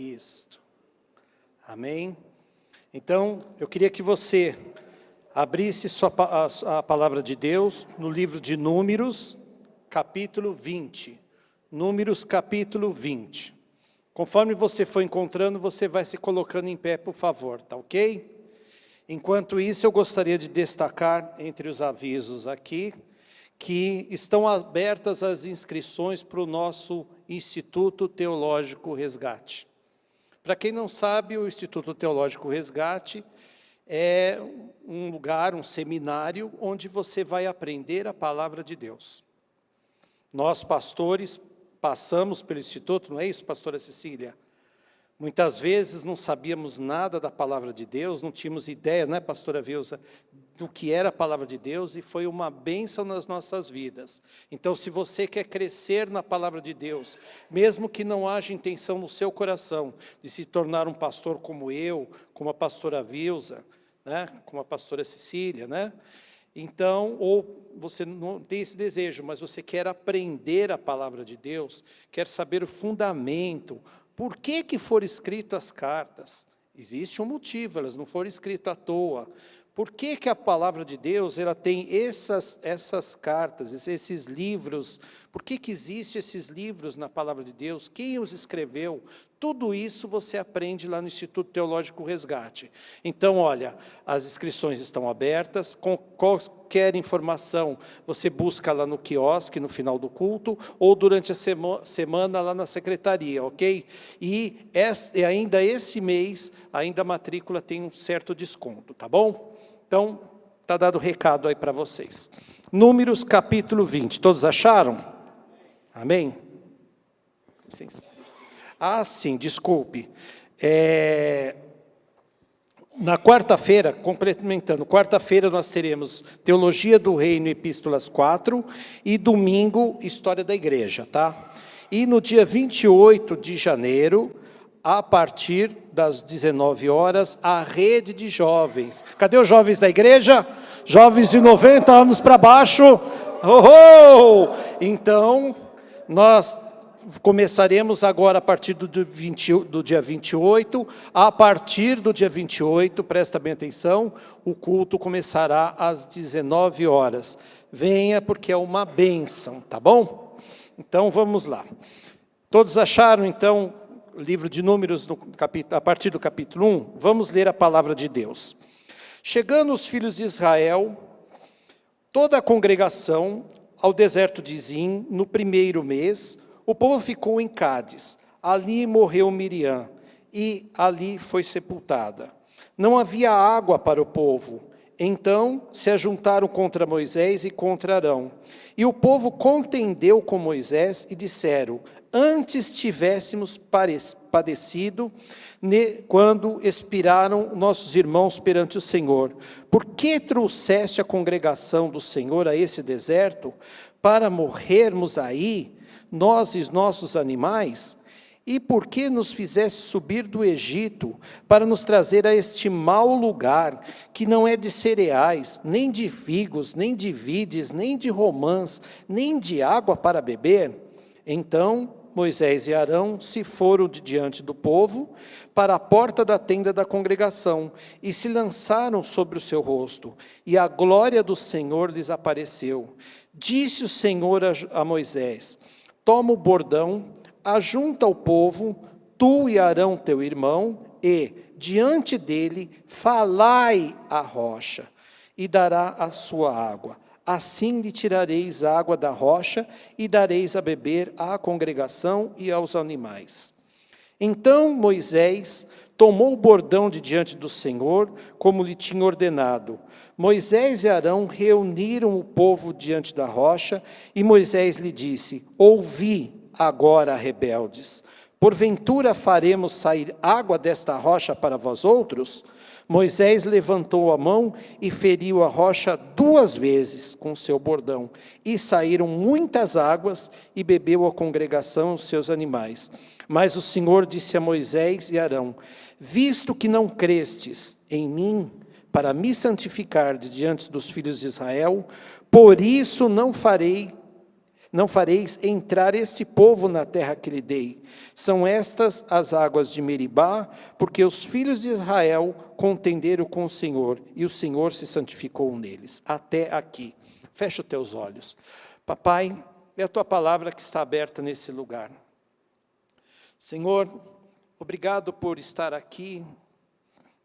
Isto. Amém? Então, eu queria que você abrisse a palavra de Deus no livro de Números, capítulo 20. Números, capítulo 20. Conforme você for encontrando, você vai se colocando em pé, por favor, tá ok? Enquanto isso, eu gostaria de destacar entre os avisos aqui, que estão abertas as inscrições para o nosso Instituto Teológico Resgate. Para quem não sabe, o Instituto Teológico Resgate é um lugar, um seminário, onde você vai aprender a palavra de Deus. Nós, pastores, passamos pelo Instituto, não é isso, pastora Cecília? Muitas vezes não sabíamos nada da palavra de Deus, não tínhamos ideia, não é, pastora Vilsa, do que era a palavra de Deus, e foi uma bênção nas nossas vidas. Então, se você quer crescer na palavra de Deus, mesmo que não haja intenção no seu coração de se tornar um pastor como eu, como a pastora Vilsa, né, como a pastora Cecília, né? Então, ou você não tem esse desejo, mas você quer aprender a palavra de Deus, quer saber o fundamento. Por que foram escritas as cartas? Existe um motivo, elas não foram escritas à toa. Por que a palavra de Deus ela tem essas cartas, esses livros? Por que existem esses livros na palavra de Deus? Quem os escreveu? Tudo isso você aprende lá no Instituto Teológico Resgate. Então, olha, as inscrições estão abertas. Com qualquer informação, você busca lá no quiosque, no final do culto, ou durante a semana lá na secretaria, ok? E ainda esse mês, ainda a matrícula tem um certo desconto, tá bom? Então, está dado o recado aí para vocês. Números, capítulo 20. Todos acharam? Amém? Licença. Ah, sim, desculpe. Na quarta-feira, complementando, quarta-feira nós teremos Teologia do Reino, Epístolas 4, e domingo, História da Igreja, tá? E no dia 28 de janeiro, a partir das 19 horas, a rede de jovens. Cadê os jovens da igreja? Jovens de 90 anos para baixo. Oh, oh! Então, nós começaremos agora a partir do dia 28. A partir do dia 28, presta bem atenção, o culto começará às 19 horas. Venha, porque é uma bênção, tá bom? Então, vamos lá. Todos acharam, então, o livro de Números, a partir do capítulo 1, vamos ler a palavra de Deus. Chegando os filhos de Israel, toda a congregação, ao deserto de Zim, no primeiro mês, o povo ficou em Cádiz. Ali morreu Miriam, e ali foi sepultada. Não havia água para o povo. Então se ajuntaram contra Moisés e contra Arão. E o povo contendeu com Moisés e disseram: antes tivéssemos padecido, quando expiraram nossos irmãos perante o Senhor. Por que trouxeste a congregação do Senhor a esse deserto, para morrermos aí, nós e nossos animais? E por que nos fizeste subir do Egito, para nos trazer a este mau lugar, que não é de cereais, nem de figos, nem de vides, nem de romãs, nem de água para beber? Então Moisés e Arão se foram de diante do povo para a porta da tenda da congregação e se lançaram sobre o seu rosto, e a glória do Senhor lhes apareceu. Disse o Senhor a Moisés: toma o bordão, ajunta o povo, tu e Arão teu irmão, e, diante dele, falai à rocha, e dará a sua água. Assim lhe tirareis água da rocha, e dareis a beber à congregação e aos animais. Então Moisés tomou o bordão de diante do Senhor, como lhe tinha ordenado. Moisés e Arão reuniram o povo diante da rocha, e Moisés lhe disse: ouvi agora, rebeldes, porventura faremos sair água desta rocha para vós outros? Moisés levantou a mão e feriu a rocha 2 vezes com seu bordão, e saíram muitas águas, e bebeu a congregação os seus animais. Mas o Senhor disse a Moisés e Arão: visto que não crestes em mim, para me santificar diante dos filhos de Israel, por isso não farei Não fareis entrar este povo na terra que lhe dei. São estas as águas de Meribá, porque os filhos de Israel contenderam com o Senhor, e o Senhor se santificou neles. Até aqui. Fecha os teus olhos. Papai, é a tua palavra que está aberta nesse lugar. Senhor, obrigado por estar aqui,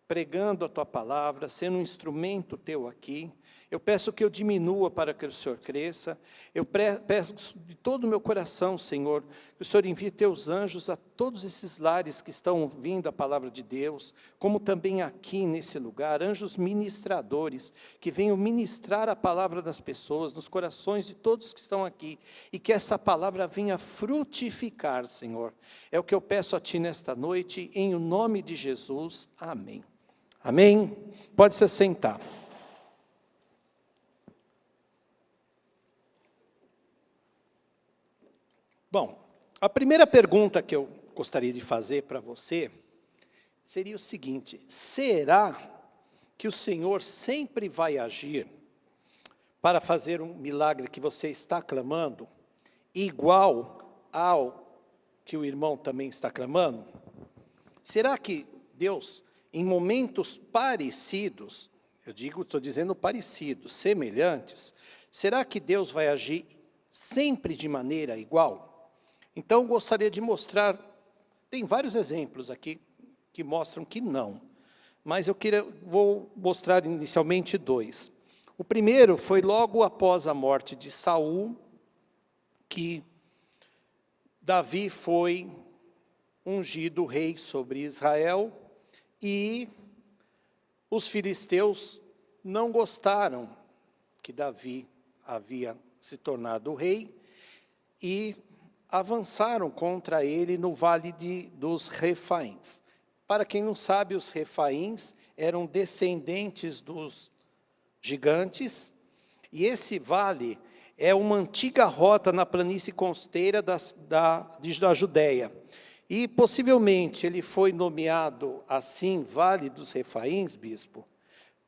pregando a tua palavra, sendo um instrumento teu aqui. Eu peço que eu diminua para que o Senhor cresça. Eu peço de todo o meu coração, Senhor, que o Senhor envie teus anjos a todos esses lares que estão ouvindo a palavra de Deus, como também aqui nesse lugar, anjos ministradores, que venham ministrar a palavra das pessoas, nos corações de todos que estão aqui, e que essa palavra venha frutificar, Senhor. É o que eu peço a Ti nesta noite, em o nome de Jesus. Amém. Amém? Pode se assentar. Bom, a primeira pergunta que eu gostaria de fazer para você seria o seguinte: será que o Senhor sempre vai agir para fazer um milagre que você está clamando, igual ao que o irmão também está clamando? Será que Deus, em momentos parecidos, estou dizendo parecidos, semelhantes, será que Deus vai agir sempre de maneira igual? Então, gostaria de mostrar, tem vários exemplos aqui que mostram que não, mas vou mostrar inicialmente dois. O primeiro foi logo após a morte de Saul, que Davi foi ungido rei sobre Israel, e os filisteus não gostaram que Davi havia se tornado rei, e avançaram contra ele no vale dos Refaíns. Para quem não sabe, os Refaíns eram descendentes dos gigantes, e esse vale é uma antiga rota na planície costeira da Judéia. E possivelmente ele foi nomeado assim, Vale dos Refaíns, bispo,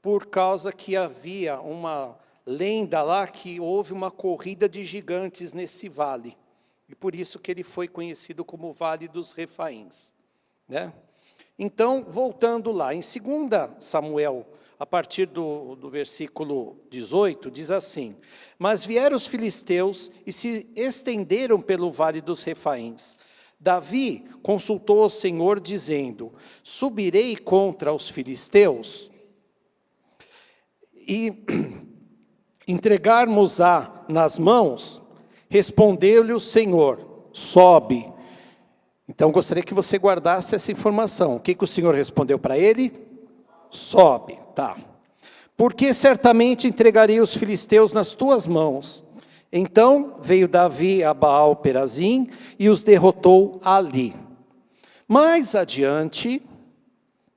por causa que havia uma lenda lá que houve uma corrida de gigantes nesse vale. E por isso que ele foi conhecido como Vale dos Refaíns, né? Então, voltando lá, em 2 Samuel, a partir do versículo 18, diz assim: Mas vieram os filisteus e se estenderam pelo Vale dos Refaíns. Davi consultou o Senhor, dizendo: Subirei contra os filisteus e entregarmos-á nas mãos? Respondeu-lhe o Senhor: sobe. Então, gostaria que você guardasse essa informação. O que o Senhor respondeu para ele? Sobe, tá. Porque certamente entregarei os filisteus nas tuas mãos. Então, veio Davi a Baal-Perazim e os derrotou ali. Mais adiante,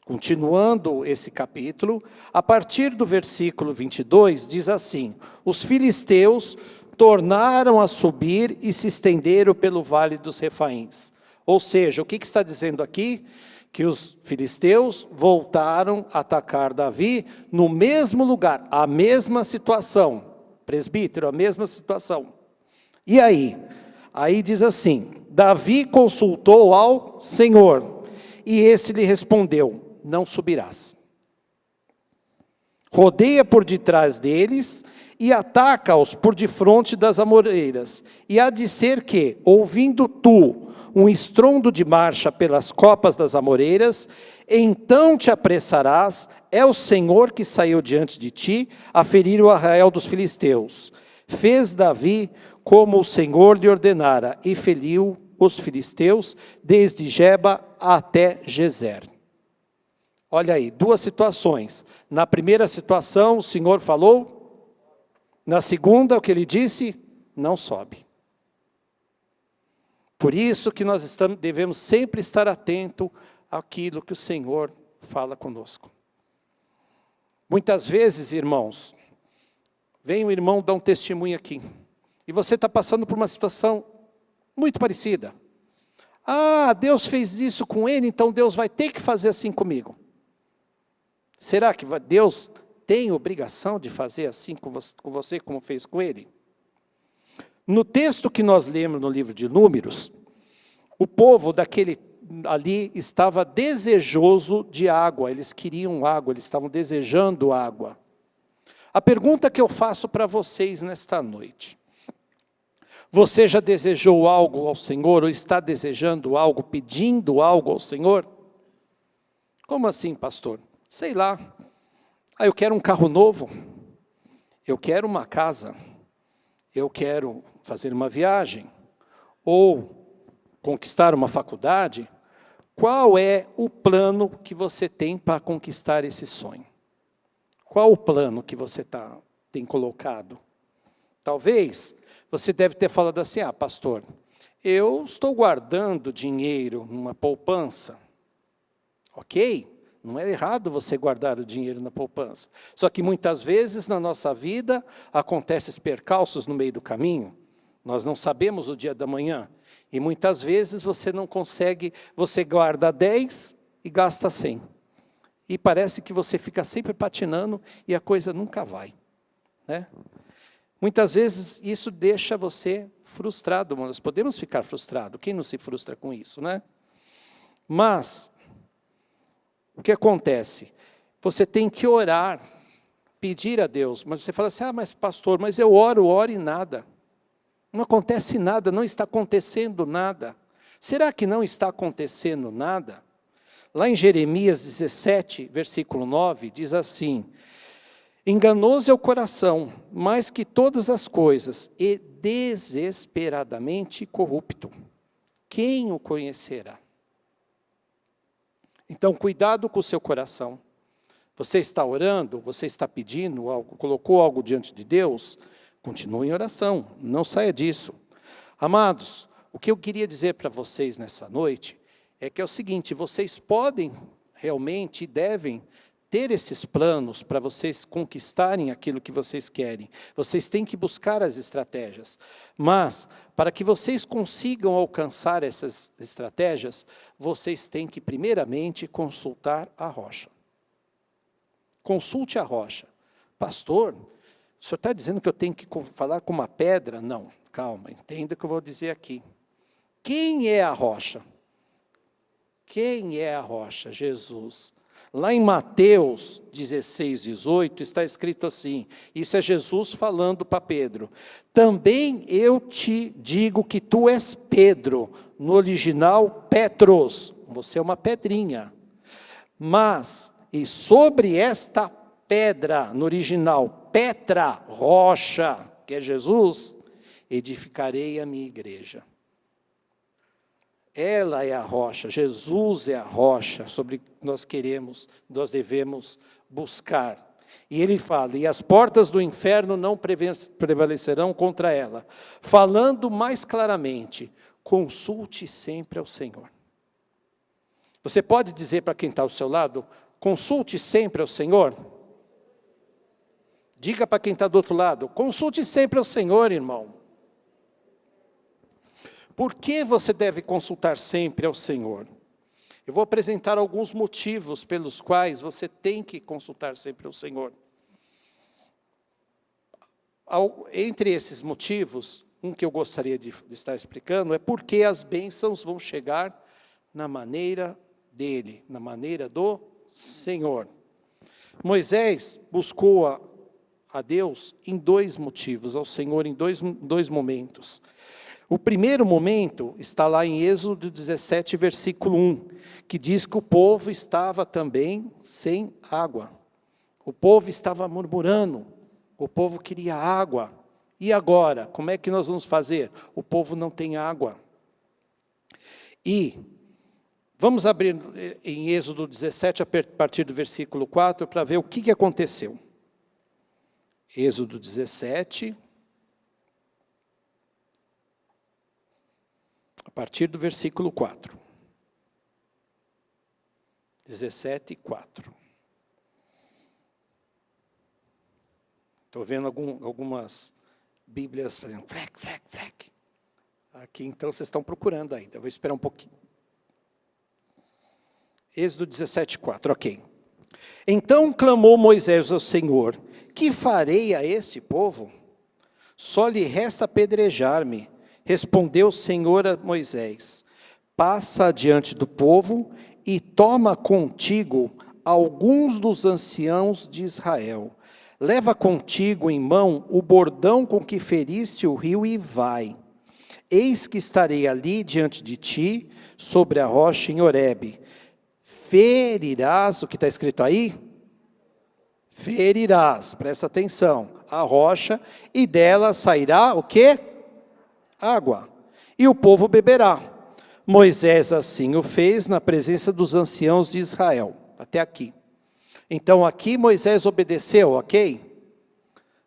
continuando esse capítulo, a partir do versículo 22, diz assim: Os filisteus tornaram a subir e se estenderam pelo vale dos Refaíns. Ou seja, o que está dizendo aqui? Que os filisteus voltaram a atacar Davi no mesmo lugar, a mesma situação. Presbítero, a mesma situação. E aí? Aí diz assim: Davi consultou ao Senhor, e esse lhe respondeu: não subirás. Rodeia por detrás deles e ataca-os por defronte das amoreiras. E há de ser que, ouvindo tu um estrondo de marcha pelas copas das amoreiras, então te apressarás, é o Senhor que saiu diante de ti, a ferir o arraial dos filisteus. Fez Davi como o Senhor lhe ordenara, e feriu os filisteus, desde Geba até Gezer. Olha aí, duas situações. Na primeira situação, o Senhor falou. Na segunda, o que ele disse? Não sobe. Por isso que nós devemos sempre estar atento àquilo que o Senhor fala conosco. Muitas vezes, irmãos, vem um irmão dar um testemunho aqui, e você está passando por uma situação muito parecida. Ah, Deus fez isso com ele, então Deus vai ter que fazer assim comigo. Será que Deus tem obrigação de fazer assim com você como fez com ele? No texto que nós lemos no livro de Números, o povo daquele ali estava desejoso de água, eles queriam água, eles estavam desejando água. A pergunta que eu faço para vocês nesta noite: você já desejou algo ao Senhor, ou está desejando algo, pedindo algo ao Senhor? Como assim, pastor? Sei lá. Eu quero um carro novo, eu quero uma casa, eu quero fazer uma viagem, ou conquistar uma faculdade. Qual é o plano que você tem para conquistar esse sonho? Qual o plano que você tem colocado? Talvez você deve ter falado assim: pastor, eu estou guardando dinheiro numa poupança. Ok, não é errado você guardar o dinheiro na poupança. Só que muitas vezes na nossa vida acontecem percalços no meio do caminho. Nós não sabemos o dia da manhã. E muitas vezes você não consegue, você guarda 10 e gasta 100. E parece que você fica sempre patinando e a coisa nunca vai, né? Muitas vezes isso deixa você frustrado, nós podemos ficar frustrados, quem não se frustra com isso, né? Mas, o que acontece? Você tem que orar, pedir a Deus, mas você fala assim: mas pastor, mas eu oro e nada. Não acontece nada, não está acontecendo nada. Será que não está acontecendo nada? Lá em Jeremias 17, versículo 9, diz assim: enganoso é o coração, mais que todas as coisas, e desesperadamente corrupto. Quem o conhecerá? Então, cuidado com o seu coração. Você está orando, você está pedindo algo, colocou algo diante de Deus? Continue em oração, não saia disso. Amados, o que eu queria dizer para vocês nessa noite é que é o seguinte: vocês podem realmente e devem ter esses planos para vocês conquistarem aquilo que vocês querem. Vocês têm que buscar as estratégias. Mas, para que vocês consigam alcançar essas estratégias, vocês têm que primeiramente consultar a rocha. Consulte a rocha. Pastor, o senhor está dizendo que eu tenho que falar com uma pedra? Não, calma, entenda o que eu vou dizer aqui. Quem é a rocha? Quem é a rocha? Jesus. Lá em Mateus 16, 18, está escrito assim, isso é Jesus falando para Pedro: também eu te digo que tu és Pedro, no original Petros, você é uma pedrinha, mas, e sobre esta pedra, no original Petra, rocha, que é Jesus, edificarei a minha igreja. Ela é a rocha, Jesus é a rocha sobre que nós devemos buscar. E ele fala: e as portas do inferno não prevalecerão contra ela. Falando mais claramente, consulte sempre ao Senhor. Você pode dizer para quem está ao seu lado: consulte sempre ao Senhor? Diga para quem está do outro lado: consulte sempre ao Senhor, irmão. Por que você deve consultar sempre ao Senhor? Eu vou apresentar alguns motivos pelos quais você tem que consultar sempre ao Senhor. Entre esses motivos, um que eu gostaria de estar explicando é porque as bênçãos vão chegar na maneira dele, na maneira do Senhor. Moisés buscou a Deus em dois motivos, ao Senhor em dois momentos. O primeiro momento está lá em Êxodo 17, versículo 1, que diz que o povo estava também sem água. O povo estava murmurando, o povo queria água. E agora, como é que nós vamos fazer? O povo não tem água. E vamos abrir em Êxodo 17, a partir do versículo 4, para ver o que aconteceu. Êxodo 17, a partir do versículo 4. 17, 4. Estou vendo algumas bíblias fazendo frec, frec, frec. Aqui então vocês estão procurando ainda, eu vou esperar um pouquinho. Êxodo 17, 4, ok. Então clamou Moisés ao Senhor: que farei a esse povo? Só lhe resta apedrejar-me. Respondeu o Senhor a Moisés: passa adiante do povo e toma contigo alguns dos anciãos de Israel. Leva contigo em mão o bordão com que feriste o rio e vai. Eis que estarei ali diante de ti, sobre a rocha em Horebe. Ferirás, o que está escrito aí? Ferirás, presta atenção, a rocha, e dela sairá o quê? Água. E o povo beberá. Moisés assim o fez na presença dos anciãos de Israel. Até aqui. Então aqui Moisés obedeceu, ok?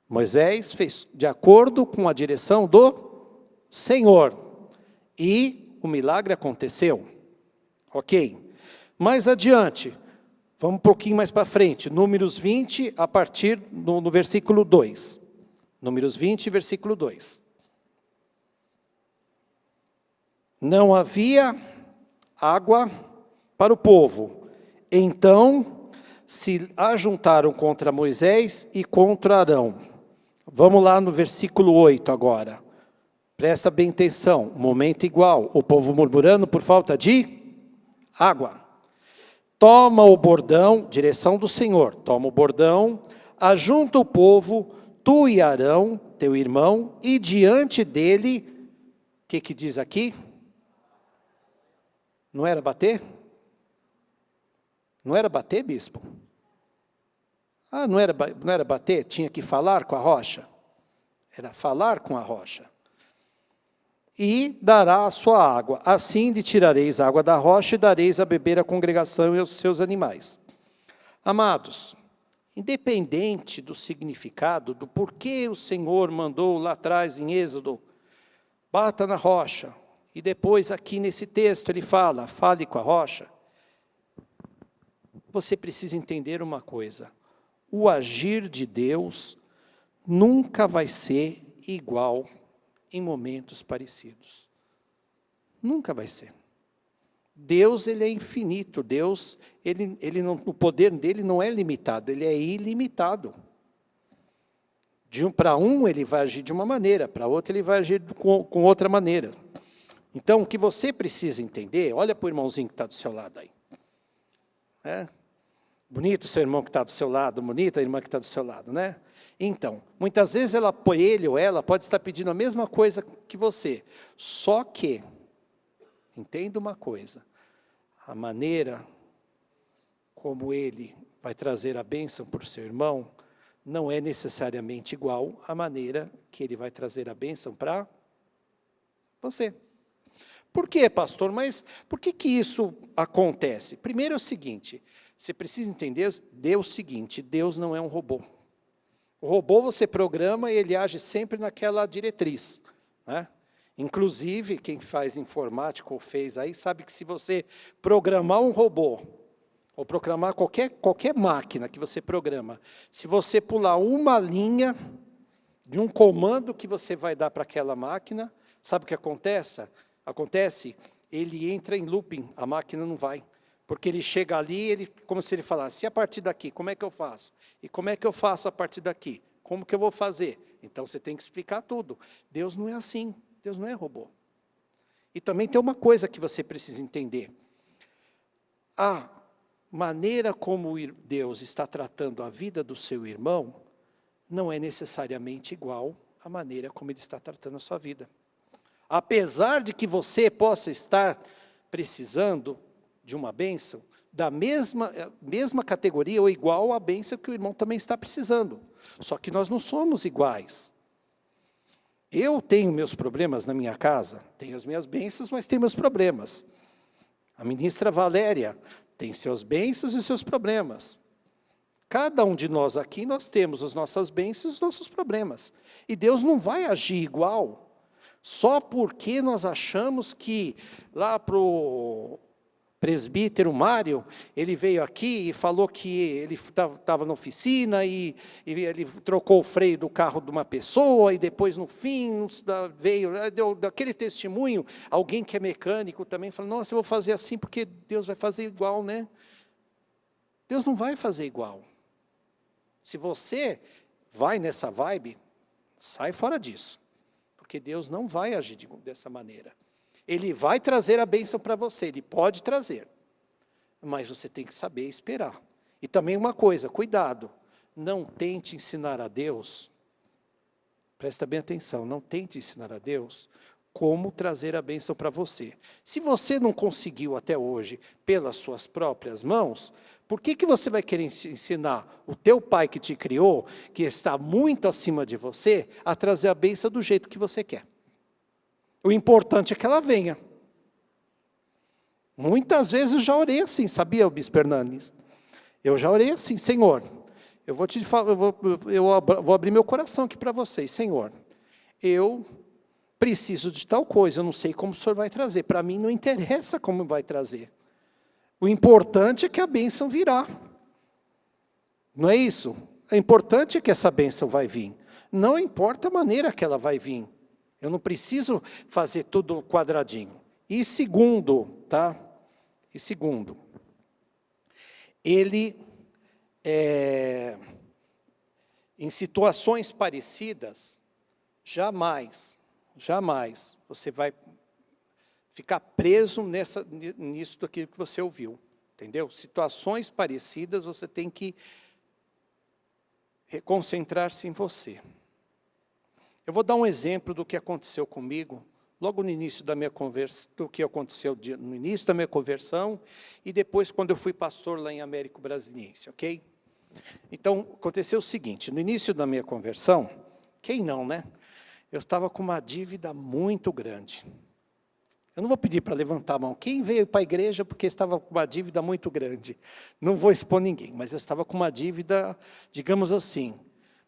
Moisés fez de acordo com a direção do Senhor. E o milagre aconteceu. Ok? Mais adiante, vamos um pouquinho mais para frente. Números 20, a partir no versículo 2. Números 20, versículo 2. Não havia água para o povo. Então se ajuntaram contra Moisés e contra Arão. Vamos lá no versículo 8 agora. Presta bem atenção, momento igual. O povo murmurando por falta de água. Toma o bordão, direção do Senhor. Toma o bordão, ajunta o povo, tu e Arão, teu irmão, e diante dele, o que diz aqui? Não era bater? Não era bater, bispo? Ah, não era bater? Tinha que falar com a rocha? Era falar com a rocha. E dará a sua água. Assim lhe tirareis a água da rocha e dareis a beber à congregação e aos seus animais. Amados, independente do significado, do porquê o Senhor mandou lá atrás em Êxodo, bata na rocha, e depois aqui nesse texto ele fala, fale com a rocha. Você precisa entender uma coisa, o agir de Deus nunca vai ser igual em momentos parecidos. Nunca vai ser. Deus, ele é infinito, Deus, ele não, o poder dele não é limitado, ele é ilimitado. Para um ele vai agir de uma maneira, para outro ele vai agir com outra maneira. Então, o que você precisa entender, olha para o irmãozinho que está do seu lado aí. Bonito o seu irmão que está do seu lado, bonita a irmã que está do seu lado, né? Então, muitas vezes ele ou ela pode estar pedindo a mesma coisa que você, só que, entenda uma coisa, a maneira como ele vai trazer a bênção para o seu irmão, não é necessariamente igual à maneira que ele vai trazer a bênção para você. Por quê, pastor? Mas por que isso acontece? Primeiro é o seguinte, você precisa entender o seguinte, Deus não é um robô. O robô você programa e ele age sempre naquela diretriz, né? Inclusive, quem faz informática ou fez aí, sabe que se você programar um robô, ou programar qualquer máquina que você programa, se você pular uma linha de um comando que você vai dar para aquela máquina, sabe o que acontece? Ele entra em looping, a máquina não vai. Porque ele chega ali, como se ele falasse, e a partir daqui, como é que eu faço? E como é que eu faço a partir daqui? Como que eu vou fazer? Então você tem que explicar tudo. Deus não é assim, Deus não é robô. E também tem uma coisa que você precisa entender. A maneira como Deus está tratando a vida do seu irmão, não é necessariamente igual à maneira como Ele está tratando a sua vida. Apesar de que você possa estar precisando de uma bênção, da mesma categoria ou igual à bênção que o irmão também está precisando. Só que nós não somos iguais. Eu tenho meus problemas na minha casa, tenho as minhas bênçãos, mas tenho meus problemas. A ministra Valéria tem seus bênçãos e seus problemas. Cada um de nós aqui, nós temos as nossas bênçãos e os nossos problemas. E Deus não vai agir igual, só porque nós achamos que lá para o presbítero Mário, ele veio aqui e falou que ele estava na oficina e ele trocou o freio do carro de uma pessoa e depois no fim deu daquele testemunho, alguém que é mecânico também falou, nossa, eu vou fazer assim porque Deus vai fazer igual, né? Deus não vai fazer igual. Se você vai nessa vibe, Sai fora disso. Porque Deus não vai agir dessa maneira. Ele vai trazer a bênção para você, Ele pode trazer. Mas você tem que saber esperar. E também uma coisa, cuidado. Não tente ensinar a Deus, presta bem atenção, não tente ensinar a Deus como trazer a bênção para você. Se você não conseguiu até hoje, pelas suas próprias mãos, por que você vai querer ensinar o teu pai que te criou, que está muito acima de você, a trazer a bênção do jeito que você quer? O importante é que ela venha. Muitas vezes eu já orei assim, sabia, Bispo Hernandes? Eu já orei assim, Senhor, eu vou te falar, eu vou abrir meu coração aqui para vocês, Senhor, eu preciso de tal coisa, eu não sei como o Senhor vai trazer, para mim não interessa como vai trazer. O importante é que a bênção virá. Não é isso? O importante é que essa bênção vai vir. Não importa a maneira que ela vai vir. Eu não preciso fazer tudo quadradinho. E segundo, tá? E segundo, ele, em situações parecidas, jamais você vai ficar preso nisso daquilo que você ouviu, entendeu? Situações parecidas, você tem que reconcentrar-se em você. Eu vou dar um exemplo do que aconteceu comigo, logo no início da minha conversão, do que aconteceu no início da minha conversão, e depois quando eu fui pastor lá em Américo Brasiliense, ok? Então, aconteceu o seguinte, no início da minha conversão, quem não, né? Eu estava com uma dívida muito grande. Eu não vou pedir para levantar a mão. Quem veio para a igreja porque estava com uma dívida muito grande? Não vou expor ninguém, mas eu estava com uma dívida, digamos assim,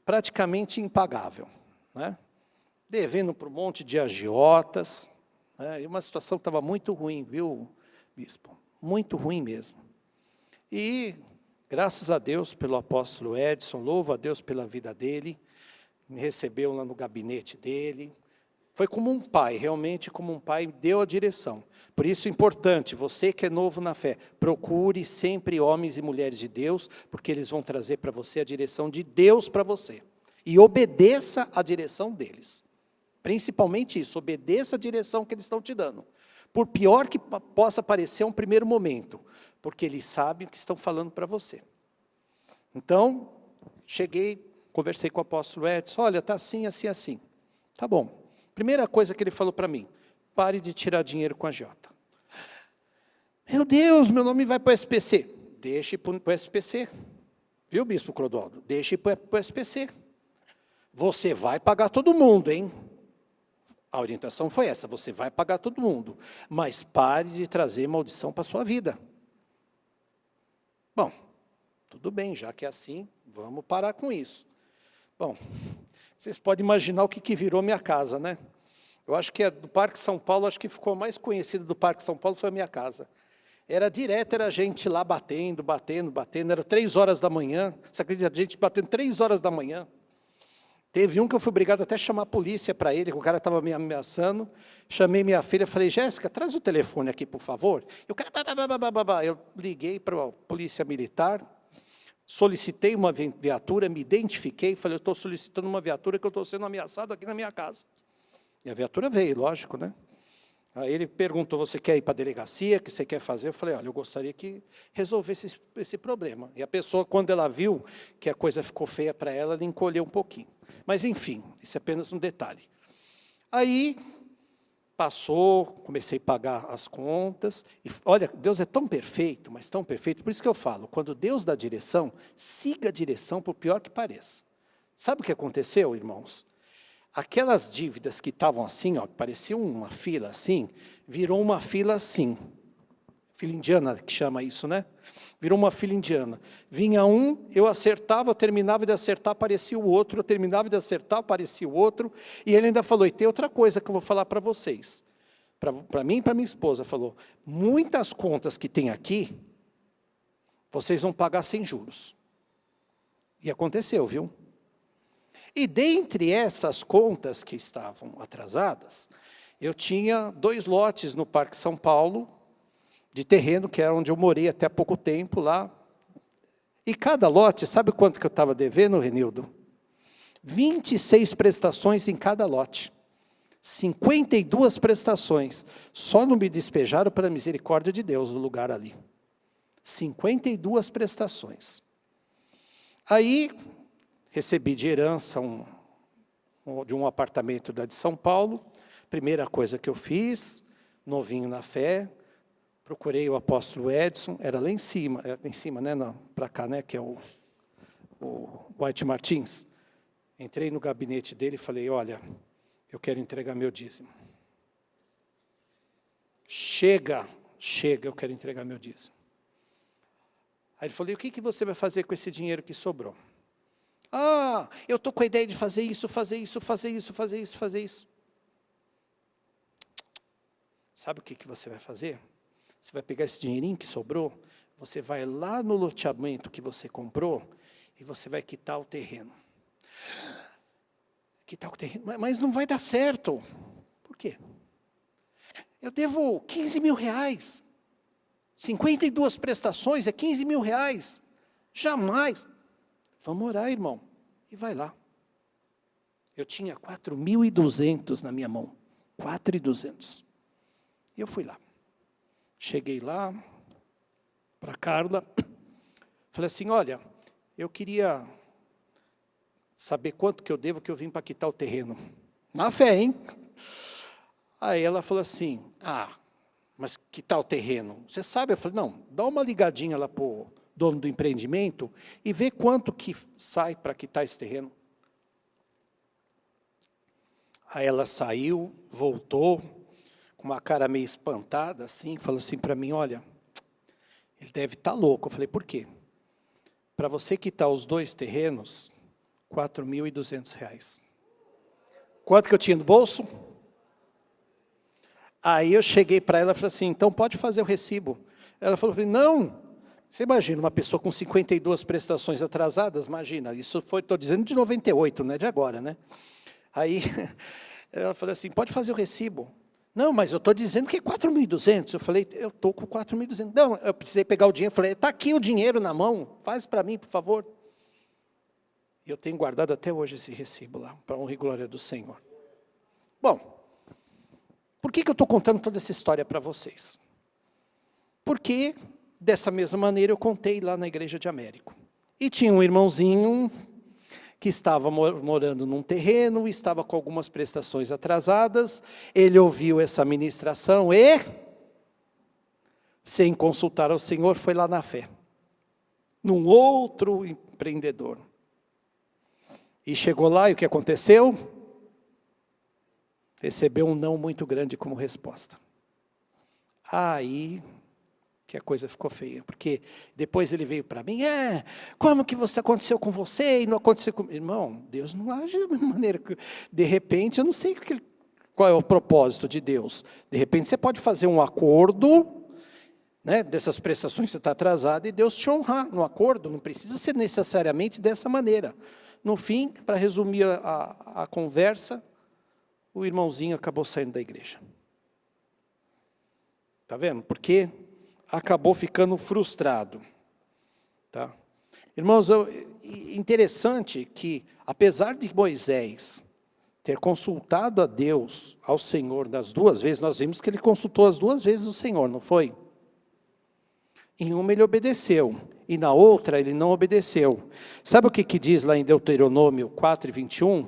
praticamente impagável, né? Devendo para um monte de agiotas, né? E uma situação que estava muito ruim, viu, bispo? Muito ruim mesmo. E, graças a Deus pelo apóstolo Edson, louvo a Deus pela vida dele, me recebeu lá no gabinete dele. Foi como um pai, realmente como um pai, deu a direção. Por isso é importante, você que é novo na fé, procure sempre homens e mulheres de Deus, porque eles vão trazer para você a direção de Deus para você. E obedeça a direção deles. Principalmente isso, obedeça a direção que eles estão te dando. Por pior que possa parecer um primeiro momento, porque eles sabem o que estão falando para você. Então, cheguei, conversei com o apóstolo Edson, olha, está assim, assim, assim. Tá bom. Primeira coisa que ele falou para mim, pare de tirar dinheiro com a agiota. Meu Deus, meu nome vai para o SPC. Deixe para o SPC. Viu, bispo Clodoaldo? Deixe para o SPC. Você vai pagar todo mundo, hein? A orientação foi essa, você vai pagar todo mundo. Mas pare de trazer maldição para a sua vida. Bom, tudo bem, já que é assim, vamos parar com isso. Bom, vocês podem imaginar o que virou minha casa, né? Eu acho que do Parque São Paulo, acho que ficou mais conhecido do Parque São Paulo, foi a minha casa. Era direto, era gente lá batendo, era 3 horas da manhã, você acredita, gente batendo 3 horas da manhã. Teve um que eu fui obrigado até a chamar a polícia para ele, que o cara estava me ameaçando, chamei minha filha, falei, Jéssica, traz o telefone aqui, por favor. E o cara, eu liguei para a polícia militar, solicitei uma viatura, me identifiquei, falei, eu estou solicitando uma viatura que eu estou sendo ameaçado aqui na minha casa. E a viatura veio, lógico, né? Aí ele perguntou, você quer ir para a delegacia, o que você quer fazer? Eu falei, olha, eu gostaria que resolvesse esse problema. E a pessoa, quando ela viu que a coisa ficou feia para ela, ela encolheu um pouquinho. Mas, enfim, isso é apenas um detalhe. Aí, passou, comecei a pagar as contas. E, olha, Deus é tão perfeito, mas tão perfeito. Por isso que eu falo, quando Deus dá direção, siga a direção, por pior que pareça. Sabe o que aconteceu, irmãos? Aquelas dívidas que estavam assim, ó, pareciam uma fila assim, virou uma fila assim. Fila indiana, que chama isso, né? Virou uma fila indiana. Vinha um, eu acertava, eu terminava de acertar, aparecia o outro, eu terminava de acertar, aparecia o outro. E ele ainda falou, e tem outra coisa que eu vou falar para vocês. Para mim e para minha esposa, falou, muitas contas que tem aqui, vocês vão pagar sem juros. E aconteceu, viu? E dentre essas contas que estavam atrasadas, eu tinha 2 lotes no Parque São Paulo, de terreno, que era onde eu morei até há pouco tempo lá. E cada lote, sabe quanto que eu estava devendo, Renildo? 26 prestações em cada lote. 52 prestações. Só não me despejaram para a misericórdia de Deus no lugar ali. 52 prestações. Aí, recebi de herança de um apartamento da de São Paulo. Primeira coisa que eu fiz, novinho na fé, procurei o apóstolo Edson, era lá em cima, né, para cá, né, que é o White Martins. Entrei no gabinete dele e falei, olha, eu quero entregar meu dízimo. Chega, eu quero entregar meu dízimo. Aí ele falou, e o que você vai fazer com esse dinheiro que sobrou? Ah, eu estou com a ideia de fazer isso. Sabe o que você vai fazer? Você vai pegar esse dinheirinho que sobrou, você vai lá no loteamento que você comprou e você vai quitar o terreno. Quitar o terreno, mas não vai dar certo. Por quê? Eu devo 15 mil reais. 52 prestações é 15 mil reais. Jamais. Vamos orar, irmão. E vai lá. Eu tinha 4.200 na minha mão. 4.200. E eu fui lá. Cheguei lá, para a Carla. Falei assim, olha, eu queria saber quanto que eu devo, que eu vim para quitar o terreno. Na fé, hein? Aí ela falou assim, mas quitar o terreno, você sabe? Eu falei, não, dá uma ligadinha lá para o dono do empreendimento e vê quanto que sai para quitar esse terreno. Aí ela saiu, voltou, com uma cara meio espantada, assim, falou assim para mim, olha, ele deve estar louco. Eu falei, por quê? Para você quitar os 2 terrenos, R$4.200. Quanto que eu tinha no bolso? Aí eu cheguei para ela e falei assim, então pode fazer o recibo. Ela falou, não, você imagina uma pessoa com 52 prestações atrasadas, imagina, isso foi, estou dizendo de 98, não é de agora, né? Aí ela falou assim, pode fazer o recibo. Não, mas eu estou dizendo que é 4.200. Eu falei, eu estou com 4.200. Não, eu precisei pegar o dinheiro. Eu falei, está aqui o dinheiro na mão, faz para mim, por favor. E eu tenho guardado até hoje esse recibo lá, para a honra e glória do Senhor. Bom, por que eu estou contando toda essa história para vocês? Porque, dessa mesma maneira, eu contei lá na igreja de Américo. E tinha um irmãozinho que estava morando num terreno, estava com algumas prestações atrasadas, ele ouviu essa ministração e, sem consultar ao Senhor, foi lá na fé, num outro empreendedor. E chegou lá, e o que aconteceu? Recebeu um não muito grande como resposta. Aí que a coisa ficou feia, porque depois ele veio para mim, como que aconteceu com você e não aconteceu comigo? Irmão, Deus não age da mesma maneira, que de repente, eu não sei qual é o propósito de Deus. De repente você pode fazer um acordo, né, dessas prestações que você está atrasado, e Deus te honrar no acordo, não precisa ser necessariamente dessa maneira. No fim, para resumir a conversa, o irmãozinho acabou saindo da igreja. Está vendo? Porque acabou ficando frustrado. Tá? Irmãos, interessante que, apesar de Moisés ter consultado a Deus, ao Senhor, das 2 vezes, nós vimos que ele consultou as 2 vezes o Senhor, não foi? Em uma ele obedeceu, e na outra ele não obedeceu. Sabe o que diz lá em Deuteronômio 4:21?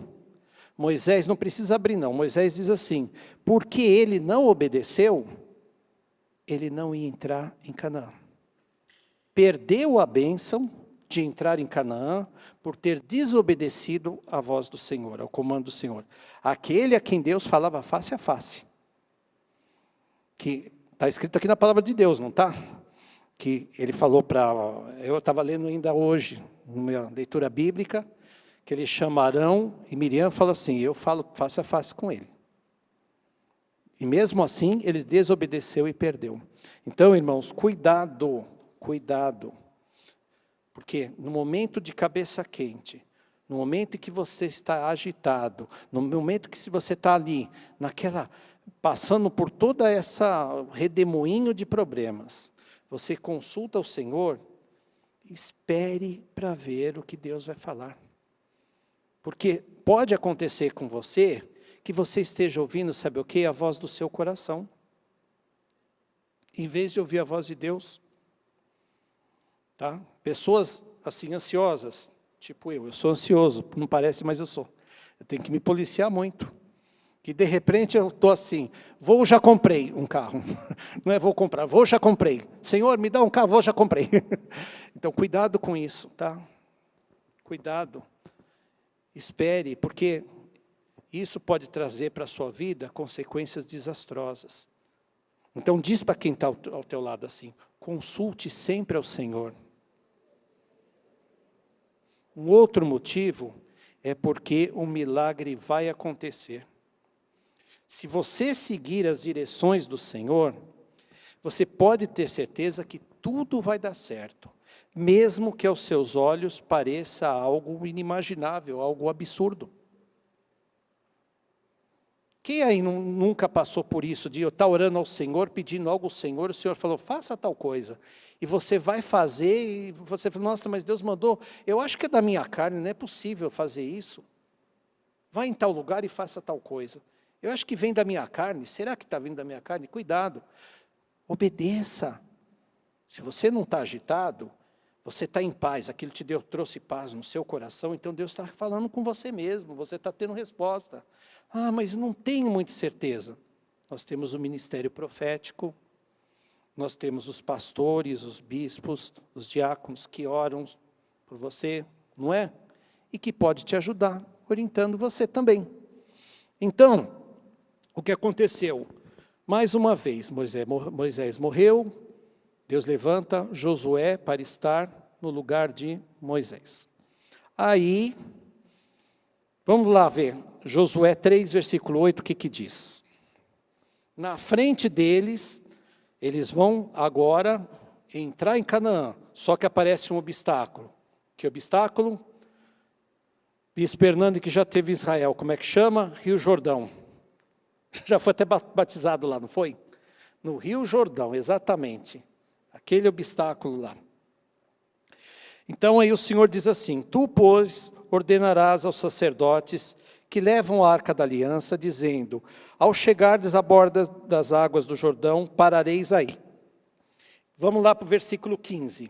Moisés, não precisa abrir não, Moisés diz assim, porque ele não obedeceu, ele não ia entrar em Canaã. Perdeu a bênção de entrar em Canaã, por ter desobedecido à voz do Senhor, ao comando do Senhor. Aquele a quem Deus falava face a face. Que está escrito aqui na palavra de Deus, não está? Que ele falou para... Eu estava lendo ainda hoje, na minha leitura bíblica, que eles chama Arão e Miriam, fala assim, eu falo face a face com ele. E mesmo assim, ele desobedeceu e perdeu. Então, irmãos, cuidado, cuidado. Porque no momento de cabeça quente, no momento em que você está agitado, no momento que você está ali, passando por toda essa redemoinho de problemas, você consulta o Senhor, espere para ver o que Deus vai falar. Porque pode acontecer com você que você esteja ouvindo, sabe o quê? A voz do seu coração. Em vez de ouvir a voz de Deus. Tá? Pessoas assim ansiosas, tipo eu sou ansioso, não parece, mas eu sou. Eu tenho que me policiar muito. Que de repente eu estou assim, já comprei um carro. Não é vou comprar, já comprei. Senhor, me dá um carro, já comprei. Então cuidado com isso, tá? Cuidado. Espere, porque isso pode trazer para a sua vida consequências desastrosas. Então diz para quem está ao teu lado assim, consulte sempre ao Senhor. Um outro motivo é porque um milagre vai acontecer. Se você seguir as direções do Senhor, você pode ter certeza que tudo vai dar certo, mesmo que aos seus olhos pareça algo inimaginável, algo absurdo. Quem aí nunca passou por isso, de eu estar orando ao Senhor, pedindo algo ao Senhor, o Senhor falou, faça tal coisa, e você vai fazer, e você fala, nossa, mas Deus mandou, eu acho que é da minha carne, não é possível fazer isso. Vai em tal lugar e faça tal coisa. Eu acho que vem da minha carne, será que está vindo da minha carne? Cuidado, obedeça. Se você não está agitado, você está em paz, aquilo trouxe paz no seu coração, então Deus está falando com você mesmo, você está tendo resposta. Ah, mas não tenho muita certeza. Nós temos o ministério profético, nós temos os pastores, os bispos, os diáconos que oram por você, não é? E que pode te ajudar, orientando você também. Então, o que aconteceu? Mais uma vez, Moisés morreu, Deus levanta Josué para estar no lugar de Moisés. Aí, vamos lá ver, Josué 3, versículo 8, o que diz? Na frente deles, eles vão agora entrar em Canaã, só que aparece um obstáculo. Que obstáculo? Bispo Fernando, que já teve Israel, como é que chama? Rio Jordão. Já foi até batizado lá, não foi? No Rio Jordão, exatamente. Aquele obstáculo lá. Então aí o Senhor diz assim, tu, pois, ordenarás aos sacerdotes que levam a arca da aliança, dizendo, ao chegardes à borda das águas do Jordão, parareis aí. Vamos lá para o versículo 15.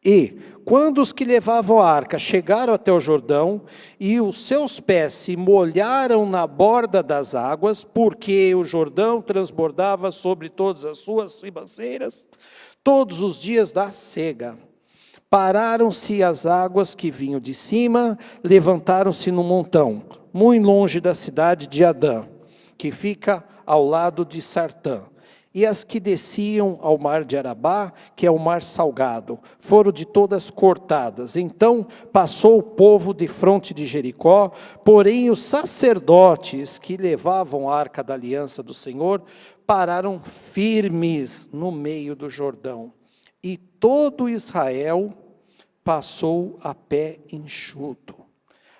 E, quando os que levavam a arca chegaram até o Jordão, e os seus pés se molharam na borda das águas, porque o Jordão transbordava sobre todas as suas ribanceiras, todos os dias da cega. Pararam-se as águas que vinham de cima, levantaram-se no montão, muito longe da cidade de Adã, que fica ao lado de Sartã. E as que desciam ao mar de Arabá, que é o mar salgado, foram de todas cortadas. Então passou o povo de fronte de Jericó, porém os sacerdotes que levavam a arca da aliança do Senhor, pararam firmes no meio do Jordão. E todo Israel passou a pé enxuto,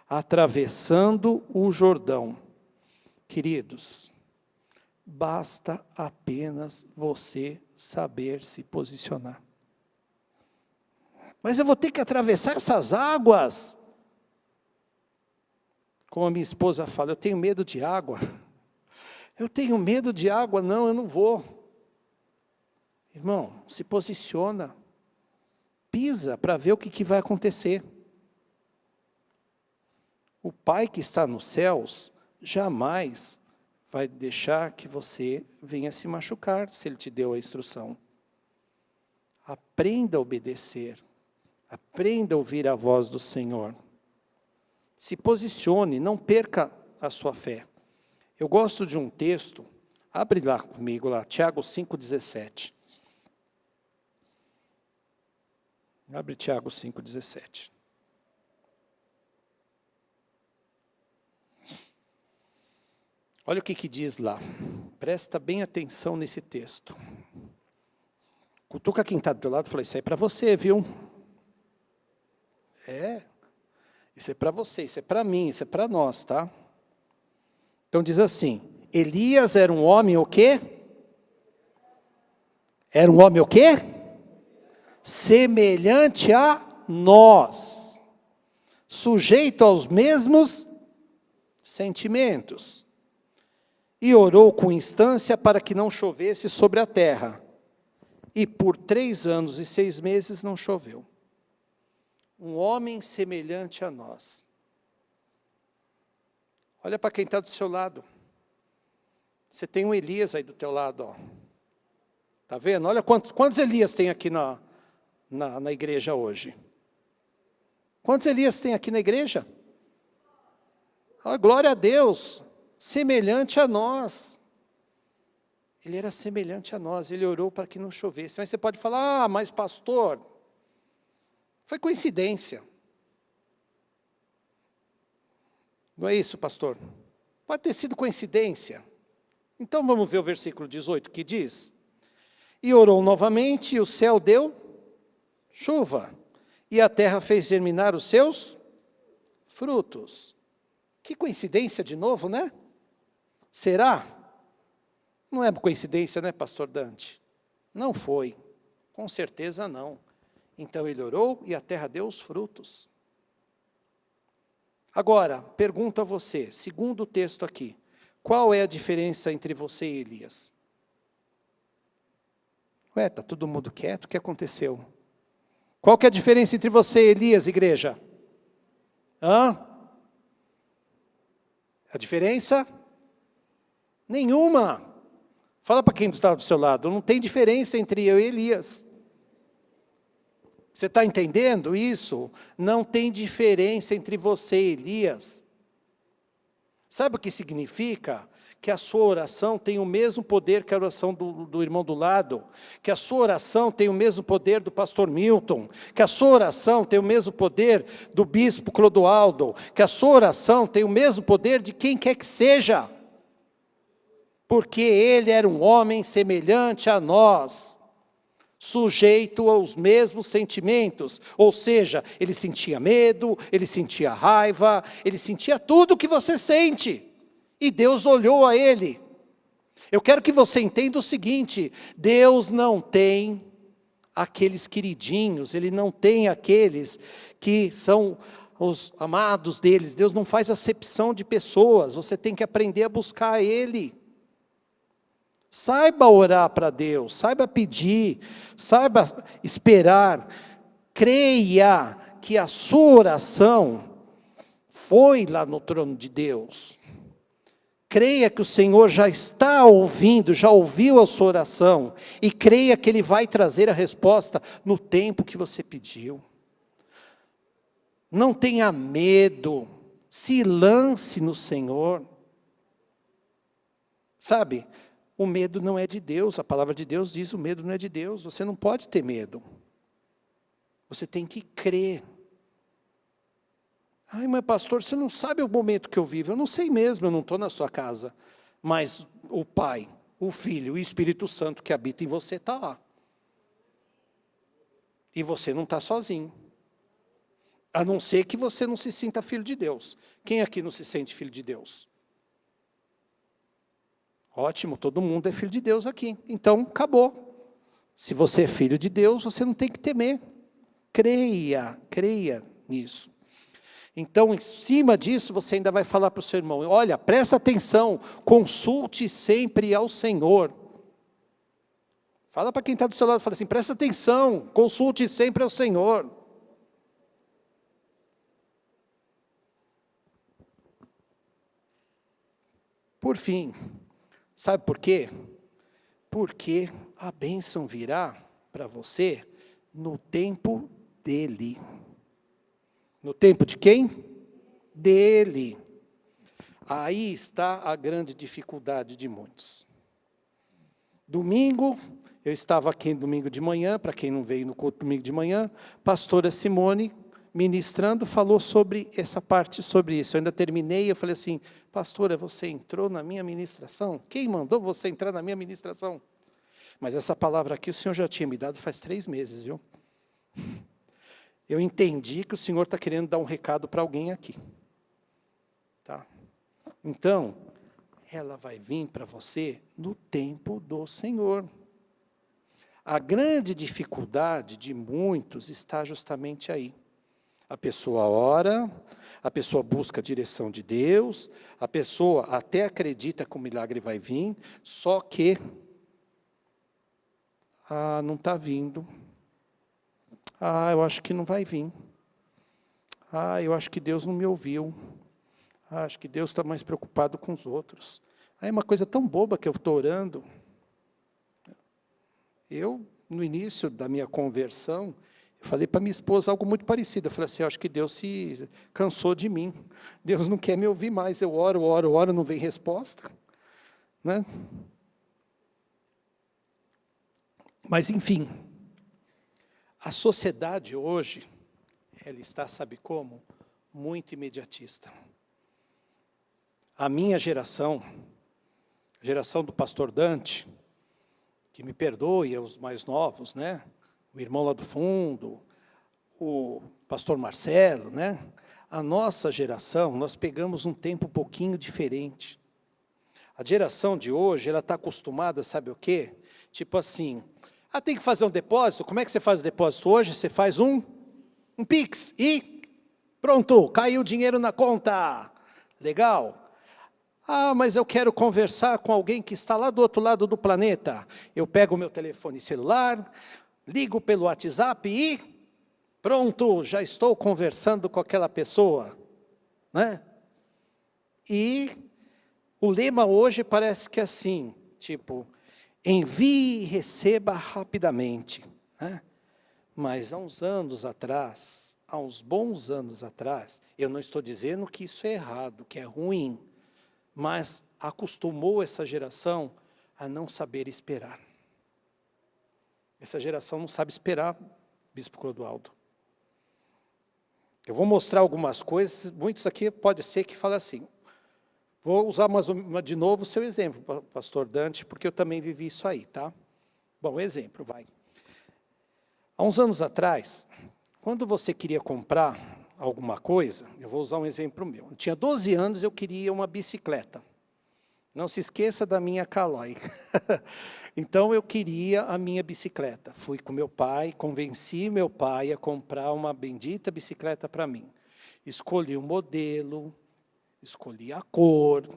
atravessando o Jordão. Queridos, basta apenas você saber se posicionar. Mas eu vou ter que atravessar essas águas? Como a minha esposa fala, eu tenho medo de água. Eu tenho medo de água, não, eu não vou. Irmão, se posiciona. Pisa para ver o que vai acontecer. O Pai que está nos céus jamais vai deixar que você venha se machucar, se Ele te deu a instrução. Aprenda a obedecer. Aprenda a ouvir a voz do Senhor. Se posicione, não perca a sua fé. Eu gosto de um texto, abre lá comigo, lá, Tiago 5,17. Abre Tiago 5,17. Olha o que diz lá. Presta bem atenção nesse texto. Cutuca quem está do teu lado e fala, isso aí é para você, viu? Isso é para você, isso é para mim, isso é para nós, tá? Então diz assim, Elias era um homem o quê? Era um homem o quê? Semelhante a nós, sujeito aos mesmos sentimentos. E orou com instância para que não chovesse sobre a terra. E por 3 anos e 6 meses não choveu. Um homem semelhante a nós. Olha para quem está do seu lado. Você tem um Elias aí do teu lado, ó. Está vendo? Olha quantos Elias tem aqui na igreja hoje. Quantos Elias tem aqui na igreja? Oh, glória a Deus, semelhante a nós. Ele era semelhante a nós, ele orou para que não chovesse. Mas você pode falar, mas pastor, foi coincidência. Não é isso, pastor? Pode ter sido coincidência. Então vamos ver o versículo 18 que diz: e orou novamente, e o céu deu chuva, e a terra fez germinar os seus frutos. Que coincidência de novo, né? Será? Não é coincidência, né, pastor Dante? Não foi, com certeza não. Então ele orou e a terra deu os frutos. Agora, pergunto a você, segundo o texto aqui, qual é a diferença entre você e Elias? Ué, está todo mundo quieto, o que aconteceu? Qual que é a diferença entre você e Elias, igreja? Hã? A diferença? Nenhuma. Fala para quem está do seu lado, não tem diferença entre eu e Elias. Você está entendendo isso? Não tem diferença entre você e Elias. Sabe o que significa? Que a sua oração tem o mesmo poder que a oração do irmão do lado, que a sua oração tem o mesmo poder do pastor Milton, que a sua oração tem o mesmo poder do bispo Clodoaldo, que a sua oração tem o mesmo poder de quem quer que seja, porque ele era um homem semelhante a nós, sujeito aos mesmos sentimentos, ou seja, ele sentia medo, ele sentia raiva, ele sentia tudo o que você sente. E Deus olhou a ele. Eu quero que você entenda o seguinte: Deus não tem aqueles queridinhos, Ele não tem aqueles que são os amados deles. Deus não faz acepção de pessoas, você tem que aprender a buscar Ele. Saiba orar para Deus, saiba pedir, saiba esperar, creia que a sua oração foi lá no trono de Deus. Creia que o Senhor já está ouvindo, já ouviu a sua oração, e creia que Ele vai trazer a resposta no tempo que você pediu. Não tenha medo, se lance no Senhor. Sabe, o medo não é de Deus, a palavra de Deus diz: o medo não é de Deus, você não pode ter medo. Você tem que crer. Ai, mas pastor, você não sabe o momento que eu vivo. Eu não sei mesmo, eu não estou na sua casa. Mas o Pai, o Filho, o Espírito Santo que habita em você está lá. E você não está sozinho. A não ser que você não se sinta filho de Deus. Quem aqui não se sente filho de Deus? Ótimo, todo mundo é filho de Deus aqui. Então, acabou. Se você é filho de Deus, você não tem que temer. Creia nisso. Então, em cima disso, você ainda vai falar para o seu irmão: olha, presta atenção, consulte sempre ao Senhor. Fala para quem está do seu lado, fala assim: presta atenção, consulte sempre ao Senhor. Por fim, sabe por quê? Porque a bênção virá para você no tempo dEle. No tempo de quem? Dele. Aí está a grande dificuldade de muitos. Domingo, eu estava aqui domingo de manhã, para quem não veio no culto domingo de manhã, pastora Simone, ministrando, falou sobre essa parte, sobre isso. Eu ainda terminei, eu falei assim: pastora, você entrou na minha ministração? Quem mandou você entrar na minha ministração? Mas essa palavra aqui o Senhor já tinha me dado faz 3 meses, viu? Eu entendi que o Senhor está querendo dar um recado para alguém aqui. Tá? Então, ela vai vir para você no tempo do Senhor. A grande dificuldade de muitos está justamente aí. A pessoa ora, a pessoa busca a direção de Deus, a pessoa até acredita que o milagre vai vir, só que não está vindo. Eu acho que não vai vir. Eu acho que Deus não me ouviu. Acho que Deus está mais preocupado com os outros. É uma coisa tão boba que eu estou orando. No início da minha conversão, eu falei para minha esposa algo muito parecido. Eu falei assim, acho que Deus se cansou de mim. Deus não quer me ouvir mais. Eu oro, não vem resposta. Né? Mas, enfim, a sociedade hoje, ela está, sabe como? Muito imediatista. A minha geração, a geração do pastor Dante, que me perdoe, os mais novos, né? O irmão lá do fundo, o pastor Marcelo, né? A nossa geração, nós pegamos um tempo um pouquinho diferente. A geração de hoje, ela está acostumada, sabe o quê? Tipo assim, tem que fazer um depósito, como é que você faz o depósito hoje? Você faz um Pix e pronto, caiu o dinheiro na conta. Legal. Mas eu quero conversar com alguém que está lá do outro lado do planeta. Eu pego o meu telefone celular, ligo pelo WhatsApp e pronto, já estou conversando com aquela pessoa. Né? E o lema hoje parece que é assim, tipo, envie e receba rapidamente. Né? Mas há uns anos atrás, há uns bons anos atrás, eu não estou dizendo que isso é errado, que é ruim, mas acostumou essa geração a não saber esperar. Essa geração não sabe esperar, Bispo Clodoaldo. Eu vou mostrar algumas coisas, muitos aqui pode ser que falem assim. Vou usar de novo o seu exemplo, pastor Dante, porque eu também vivi isso aí, tá? Bom, exemplo, vai. Há uns anos atrás, quando você queria comprar alguma coisa, eu vou usar um exemplo meu. Eu tinha 12 anos, eu queria uma bicicleta. Não se esqueça da minha Caloi. Então, eu queria a minha bicicleta. Fui com meu pai, convenci meu pai a comprar uma bendita bicicleta para mim. Escolhi o modelo, escolhi a cor,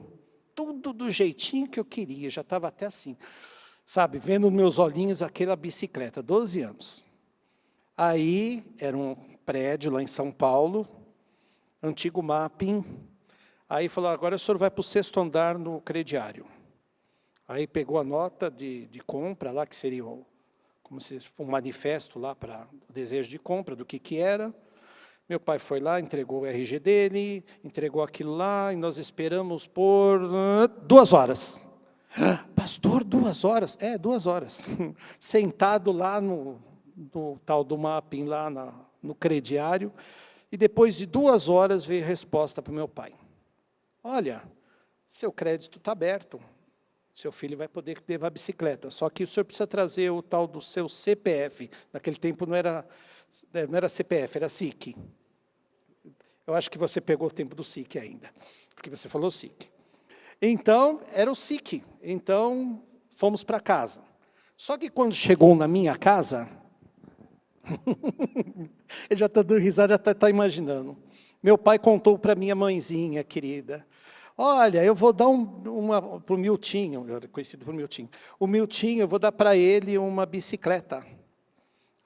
tudo do jeitinho que eu queria. Já estava até assim, sabe, vendo nos meus olhinhos aquela bicicleta, 12 anos. Aí, era um prédio lá em São Paulo, antigo mapping. Aí falou, agora o senhor vai para o 6º andar no crediário. Aí pegou a nota de compra lá, que seria como se fosse um manifesto lá para o desejo de compra, do que era. Meu pai foi lá, entregou o RG dele, entregou aquilo lá, e nós esperamos por 2 horas. Pastor, 2 horas? 2 horas. Sentado lá no tal do mapping, lá no crediário, e depois de 2 horas veio a resposta para o meu pai. Olha, seu crédito está aberto, seu filho vai poder levar a bicicleta, só que o senhor precisa trazer o tal do seu CPF, naquele tempo não era CPF, era SIC. Eu acho que você pegou o tempo do SIC ainda, porque você falou SIC. Então, era o SIC, então fomos para casa. Só que quando chegou na minha casa, ele já está dando risada, já está imaginando. Meu pai contou para minha mãezinha querida, olha, eu vou dar para o Miltinho, conhecido por Miltinho. O Miltinho, eu vou dar para ele uma bicicleta.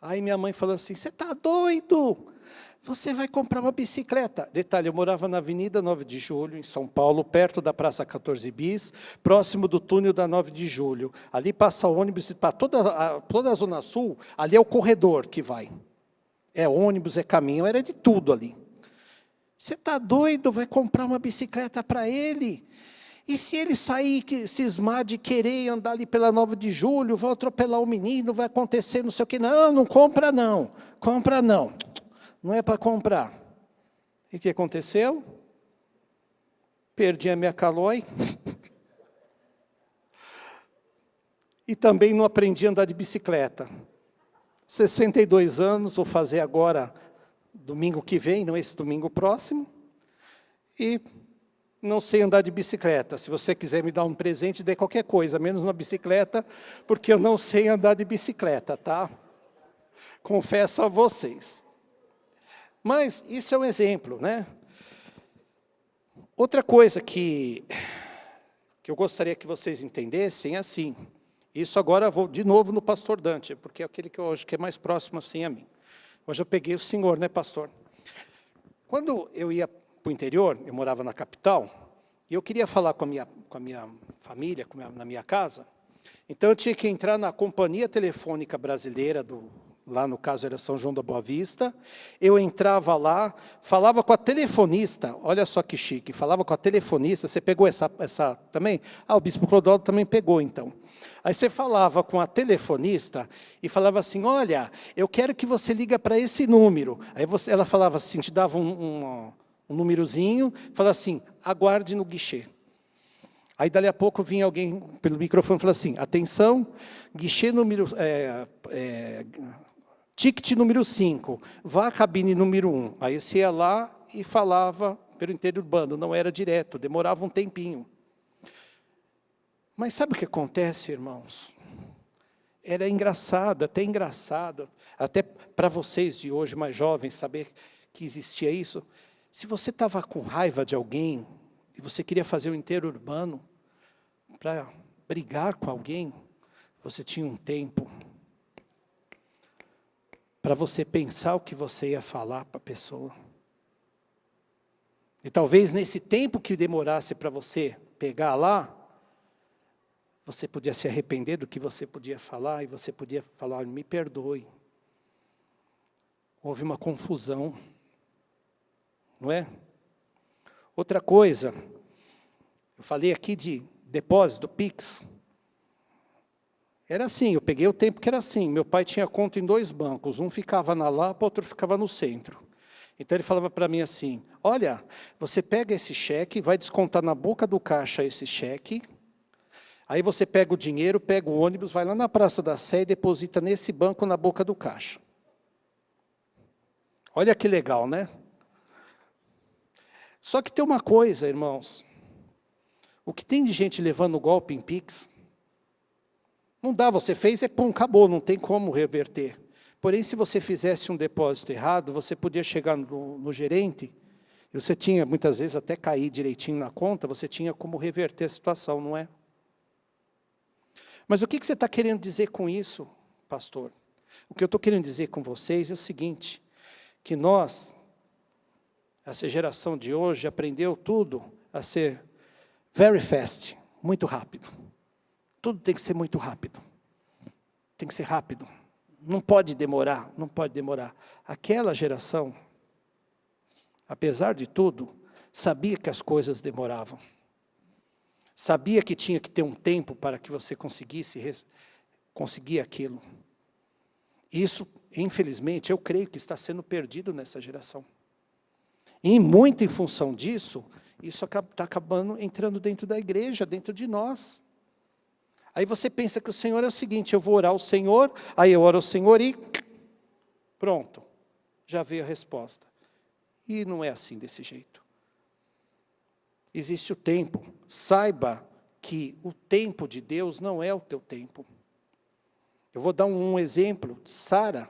Aí minha mãe falou assim, você está doido? Você vai comprar uma bicicleta. Detalhe, eu morava na Avenida 9 de Julho, em São Paulo, perto da Praça 14 Bis, próximo do túnel da 9 de Julho. Ali passa ônibus, para toda a Zona Sul, ali é o corredor que vai. É ônibus, é caminhão, era de tudo ali. Você está doido? Vai comprar uma bicicleta para ele? E se ele sair, cismar de querer andar ali pela 9 de Julho, vai atropelar o menino, vai acontecer não sei o quê. Não, não compra não. Compra não. Não é para comprar. E o que aconteceu? Perdi a minha Caloi. E também não aprendi a andar de bicicleta. 62 anos, vou fazer agora, domingo que vem, não esse domingo próximo. E não sei andar de bicicleta. Se você quiser me dar um presente, dê qualquer coisa, menos uma bicicleta, porque eu não sei andar de bicicleta, tá? Confesso a vocês. Mas isso é um exemplo, né? Outra coisa que eu gostaria que vocês entendessem é assim, isso agora eu vou de novo no pastor Dante, porque é aquele que eu acho que é mais próximo assim a mim. Hoje eu peguei o senhor, né, pastor? Quando eu ia para o interior, eu morava na capital, e eu queria falar com a minha família, na minha casa, então eu tinha que entrar na Companhia Telefônica Brasileira, lá no caso era São João da Boa Vista, eu entrava lá, falava com a telefonista, olha só que chique, falava com a telefonista, você pegou essa também? Ah, o bispo Clodoaldo também pegou então. Aí você falava com a telefonista e falava assim, olha, eu quero que você liga para esse número. Aí ela falava assim, te dava um númerozinho, falava assim, aguarde no guichê. Aí, dali a pouco, vinha alguém pelo microfone e falava assim, atenção, guichê número... ticket número 5, vá à cabine número 1. Aí você ia lá e falava pelo interurbano, não era direto, demorava um tempinho. Mas sabe o que acontece, irmãos? Era engraçado, até para vocês de hoje, mais jovens, saber que existia isso. Se você estava com raiva de alguém, e você queria fazer o interurbano, para brigar com alguém, você tinha um tempo para você pensar o que você ia falar para a pessoa. E talvez nesse tempo que demorasse para você pegar lá, você podia se arrepender do que você podia falar, e você podia falar, me perdoe. Houve uma confusão, não é? Outra coisa, eu falei aqui de depósito, Pix. Era assim, eu peguei o tempo que era assim, meu pai tinha conta em 2 bancos, um ficava na Lapa, outro ficava no centro. Então ele falava para mim assim, olha, você pega esse cheque, vai descontar na boca do caixa esse cheque, aí você pega o dinheiro, pega o ônibus, vai lá na Praça da Sé e deposita nesse banco na boca do caixa. Olha que legal, né? Só que tem uma coisa, irmãos, o que tem de gente levando golpe em Pix, não dá, você fez, pum, acabou, não tem como reverter. Porém, se você fizesse um depósito errado, você podia chegar no gerente, e você tinha, muitas vezes, até cair direitinho na conta, você tinha como reverter a situação, não é? Mas o que você está querendo dizer com isso, pastor? O que eu estou querendo dizer com vocês é o seguinte, que nós, essa geração de hoje, aprendeu tudo a ser very fast, muito rápido. Tudo tem que ser muito rápido. Tem que ser rápido. Não pode demorar, não pode demorar. Aquela geração, apesar de tudo, sabia que as coisas demoravam. Sabia que tinha que ter um tempo para que você conseguisse conseguir aquilo. Isso, infelizmente, eu creio que está sendo perdido nessa geração. E muito em função disso, isso está acabando entrando dentro da igreja, dentro de nós. Aí você pensa que o Senhor é o seguinte, eu vou orar ao Senhor, aí eu oro ao Senhor e pronto, já veio a resposta. E não é assim desse jeito. Existe o tempo. Saiba que o tempo de Deus não é o teu tempo. Eu vou dar um exemplo. Sara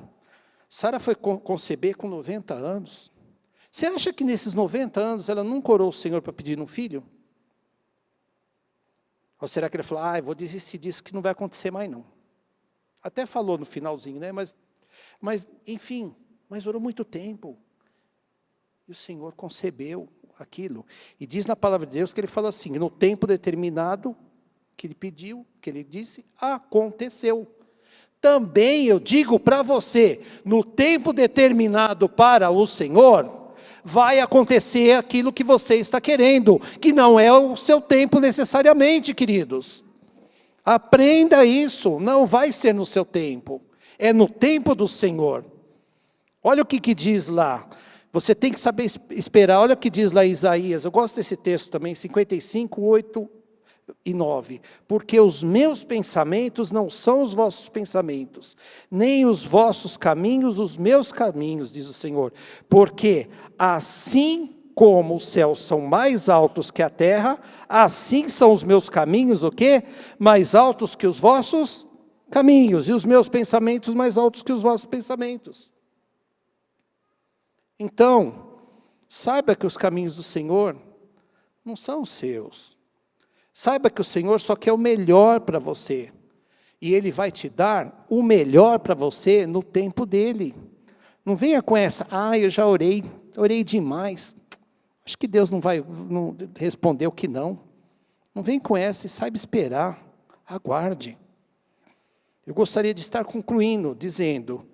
foi conceber com 90 anos. Você acha que nesses 90 anos ela nunca orou ao Senhor para pedir um filho? Ou será que ele falou, eu vou desistir disso, que não vai acontecer mais não. Até falou no finalzinho, né? Mas enfim, mas orou muito tempo. E o Senhor concebeu aquilo. E diz na palavra de Deus que ele fala assim, no tempo determinado, que ele pediu, que ele disse, aconteceu. Também eu digo para você, no tempo determinado para o Senhor, vai acontecer aquilo que você está querendo, que não é o seu tempo necessariamente, queridos. Aprenda isso, não vai ser no seu tempo, é no tempo do Senhor. Olha o que diz lá, você tem que saber esperar, olha o que diz lá em Isaías, eu gosto desse texto também, 55, 8 e 9. Porque os meus pensamentos não são os vossos pensamentos, nem os vossos caminhos os meus caminhos, diz o Senhor. Porque assim como os céus são mais altos que a terra, assim são os meus caminhos, o quê? Mais altos que os vossos caminhos, e os meus pensamentos mais altos que os vossos pensamentos. Então, saiba que os caminhos do Senhor não são os seus. Saiba que o Senhor só quer o melhor para você. E Ele vai te dar o melhor para você no tempo dEle. Não venha com essa, eu já orei demais. Acho que Deus não respondeu que não. Não vem com essa e saiba esperar. Aguarde. Eu gostaria de estar concluindo, dizendo,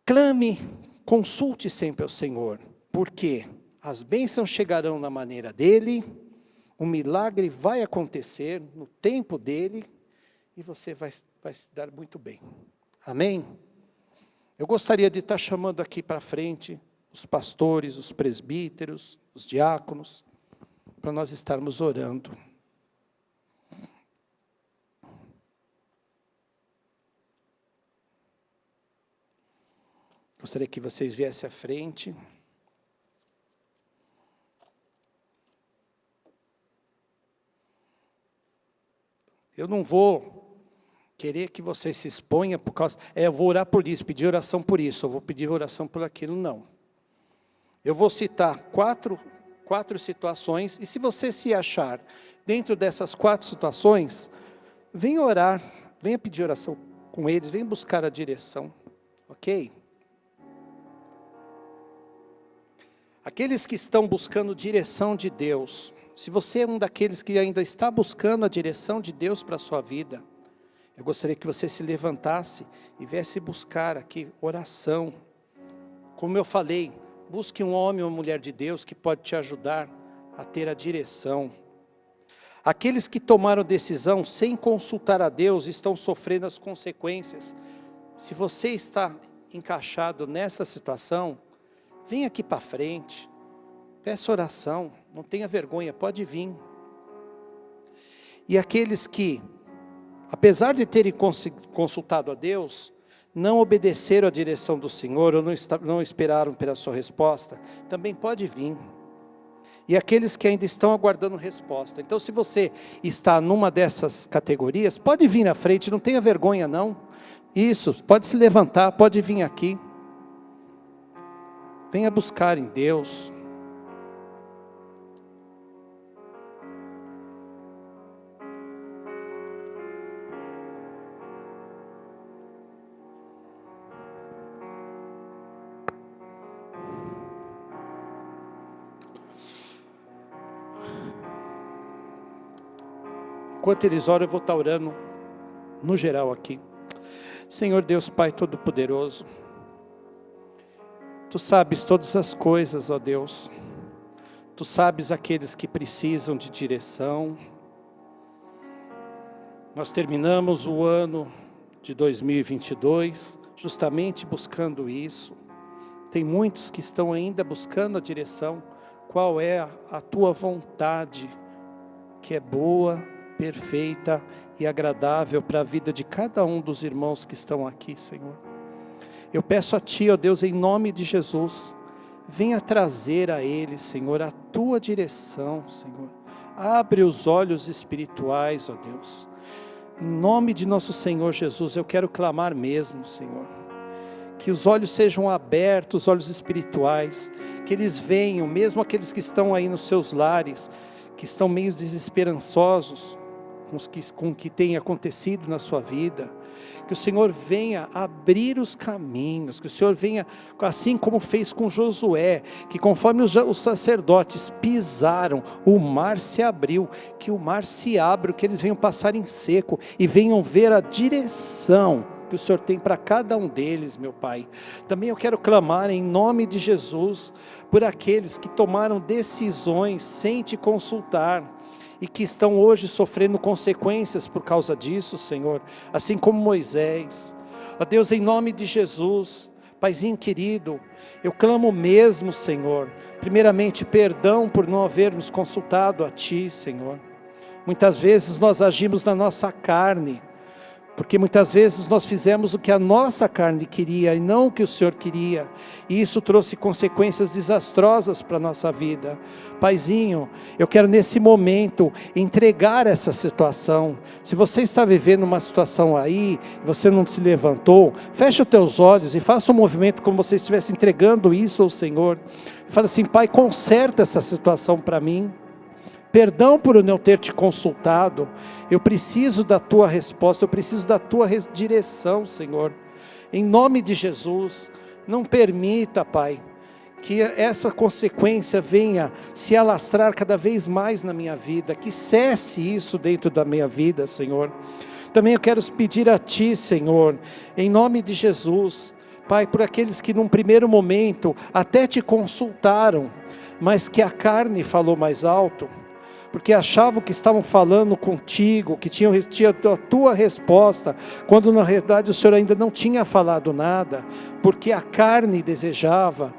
clame, consulte sempre ao Senhor, porque as bênçãos chegarão na maneira dEle, o milagre vai acontecer no tempo dEle, e você vai se dar muito bem. Amém? Eu gostaria de estar chamando aqui para frente os pastores, os presbíteros, os diáconos, para nós estarmos orando. Gostaria que vocês viessem à frente. Eu não vou querer que vocês se exponham por causa... eu vou orar por isso, pedir oração por isso, eu vou pedir oração por aquilo, não. Eu vou citar quatro situações, e se você se achar dentro dessas 4 situações, venha orar, venha pedir oração com eles, venha buscar a direção, ok? Aqueles que estão buscando direção de Deus, se você é um daqueles que ainda está buscando a direção de Deus para a sua vida, eu gostaria que você se levantasse e viesse buscar aqui oração. Como eu falei, busque um homem ou uma mulher de Deus que pode te ajudar a ter a direção. Aqueles que tomaram decisão sem consultar a Deus estão sofrendo as consequências. Se você está encaixado nessa situação, vem aqui para frente, peça oração, não tenha vergonha, pode vir. E aqueles que, apesar de terem consultado a Deus, não obedeceram à direção do Senhor, ou não esperaram pela sua resposta, também pode vir. E aqueles que ainda estão aguardando resposta. Então, se você está numa dessas categorias, pode vir na frente, não tenha vergonha não. Isso, pode se levantar, pode vir aqui. Venha buscar em Deus. Enquanto eles oram, eu vou estar orando no geral aqui. Senhor Deus Pai Todo-Poderoso, Tu sabes todas as coisas, ó Deus. Tu sabes aqueles que precisam de direção. Nós terminamos o ano de 2022 justamente buscando isso. Tem muitos que estão ainda buscando a direção. Qual é a Tua vontade, que é boa, perfeita e agradável para a vida de cada um dos irmãos que estão aqui, Senhor. Eu peço a Ti, ó Deus, em nome de Jesus, venha trazer a eles, Senhor, a Tua direção, Senhor. Abre os olhos espirituais, ó Deus. Em nome de nosso Senhor Jesus, eu quero clamar mesmo, Senhor. Que os olhos sejam abertos, os olhos espirituais, que eles venham, mesmo aqueles que estão aí nos seus lares, que estão meio desesperançosos com o que tem acontecido na sua vida, que o Senhor venha abrir os caminhos, que o Senhor venha, assim como fez com Josué, que conforme os sacerdotes pisaram, o mar se abriu, que o mar se abra, que eles venham passar em seco, e venham ver a direção que o Senhor tem para cada um deles, meu Pai. Também eu quero clamar em nome de Jesus, por aqueles que tomaram decisões sem te consultar, e que estão hoje sofrendo consequências por causa disso, Senhor, assim como Moisés. Ó Deus, em nome de Jesus, Paizinho querido, eu clamo mesmo, Senhor, primeiramente perdão por não havermos consultado a Ti, Senhor. Muitas vezes nós agimos na nossa carne, Porque muitas vezes nós fizemos o que a nossa carne queria e não o que o Senhor queria. E isso trouxe consequências desastrosas para a nossa vida. Paizinho, eu quero nesse momento entregar essa situação. Se você está vivendo uma situação aí, você não se levantou, feche os teus olhos e faça um movimento como você estivesse entregando isso ao Senhor. Fala assim: Pai, conserta essa situação para mim. Perdão por eu não ter te consultado, eu preciso da tua resposta, eu preciso da tua direção, Senhor. Em nome de Jesus, não permita, Pai, que essa consequência venha se alastrar cada vez mais na minha vida, que cesse isso dentro da minha vida, Senhor. Também eu quero pedir a Ti, Senhor, em nome de Jesus, Pai, por aqueles que num primeiro momento até te consultaram, mas que a carne falou mais alto, porque achavam que estavam falando contigo, que tinham a tua resposta, quando na realidade o Senhor ainda não tinha falado nada, porque a carne desejava.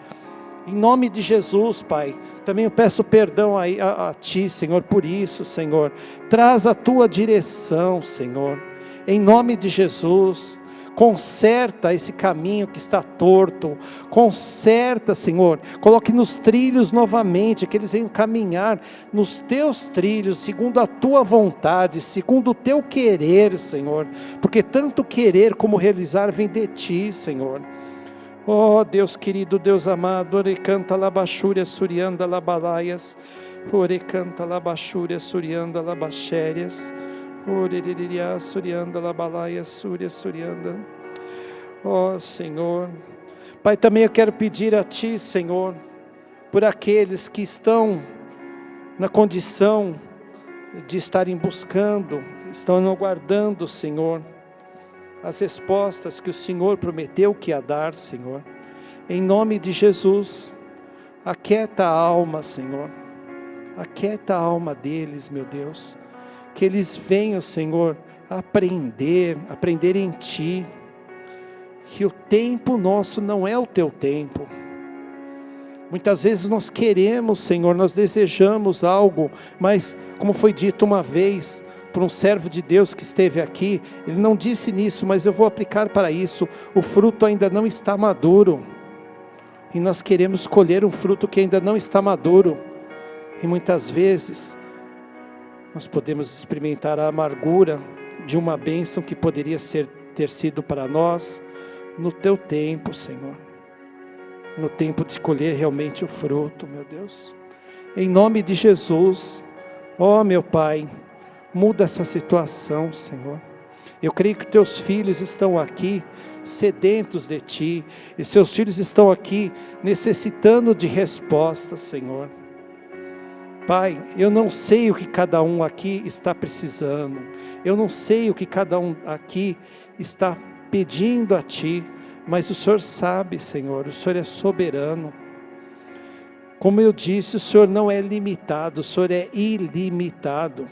Em nome de Jesus, Pai, também eu peço perdão a Ti, Senhor, por isso, Senhor. Traz a Tua direção, Senhor, em nome de Jesus. Conserta esse caminho que está torto, conserta, Senhor, coloque nos trilhos novamente, que eles venham caminhar nos Teus trilhos, segundo a Tua vontade, segundo o Teu querer, Senhor, porque tanto querer como realizar vem de Ti, Senhor. Oh Deus querido, Deus amado, ore canta labachúria surianda labalaias, ore canta labachúria surianda labaxérias, oreriria surianda labalaia súria surianda. Ó Senhor, Pai, também eu quero pedir a Ti, Senhor, por aqueles que estão na condição de estarem buscando, estão aguardando, Senhor, as respostas que o Senhor prometeu que ia dar, Senhor. Em nome de Jesus, aquieta a alma, Senhor, aquieta a alma deles, meu Deus. Que eles venham, Senhor, aprender em Ti, que o tempo nosso não é o Teu tempo. Muitas vezes nós queremos, Senhor, nós desejamos algo, mas como foi dito uma vez por um servo de Deus que esteve aqui, ele não disse nisso, mas eu vou aplicar para isso: o fruto ainda não está maduro, e nós queremos colher um fruto que ainda não está maduro, e muitas vezes nós podemos experimentar a amargura de uma bênção que poderia ter sido para nós no Teu tempo, Senhor. No tempo de colher realmente o fruto, meu Deus. Em nome de Jesus, ó meu Pai, muda essa situação, Senhor. Eu creio que Teus filhos estão aqui sedentos de Ti, e Seus filhos estão aqui necessitando de respostas, Senhor. Pai, eu não sei o que cada um aqui está precisando, eu não sei o que cada um aqui está pedindo a Ti, mas o Senhor sabe, Senhor, o Senhor é soberano. Como eu disse, o Senhor não é limitado, o Senhor é ilimitado.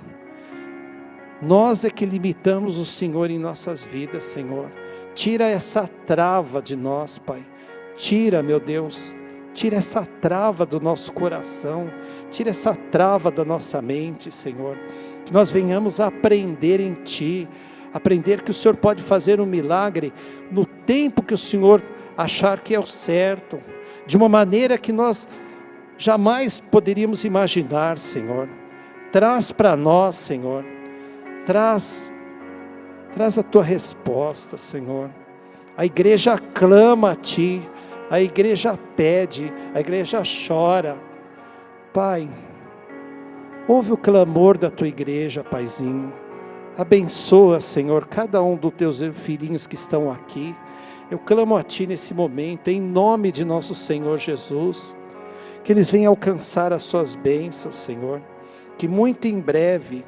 Nós é que limitamos o Senhor em nossas vidas, Senhor. Tira essa trava de nós, Pai. Tira, meu Deus. Tira essa trava do nosso coração, tira essa trava da nossa mente, Senhor, que nós venhamos a aprender em Ti, aprender que o Senhor pode fazer um milagre no tempo que o Senhor achar que é o certo, de uma maneira que nós jamais poderíamos imaginar, Senhor. Traz para nós, Senhor, traz a Tua resposta, Senhor. A igreja clama a Ti, a igreja pede, a igreja chora. Pai, ouve o clamor da Tua igreja, Paizinho. Abençoa, Senhor, cada um dos Teus filhinhos que estão aqui. Eu clamo a Ti nesse momento, em nome de nosso Senhor Jesus, que eles venham alcançar as Suas bênçãos, Senhor, que muito em breve,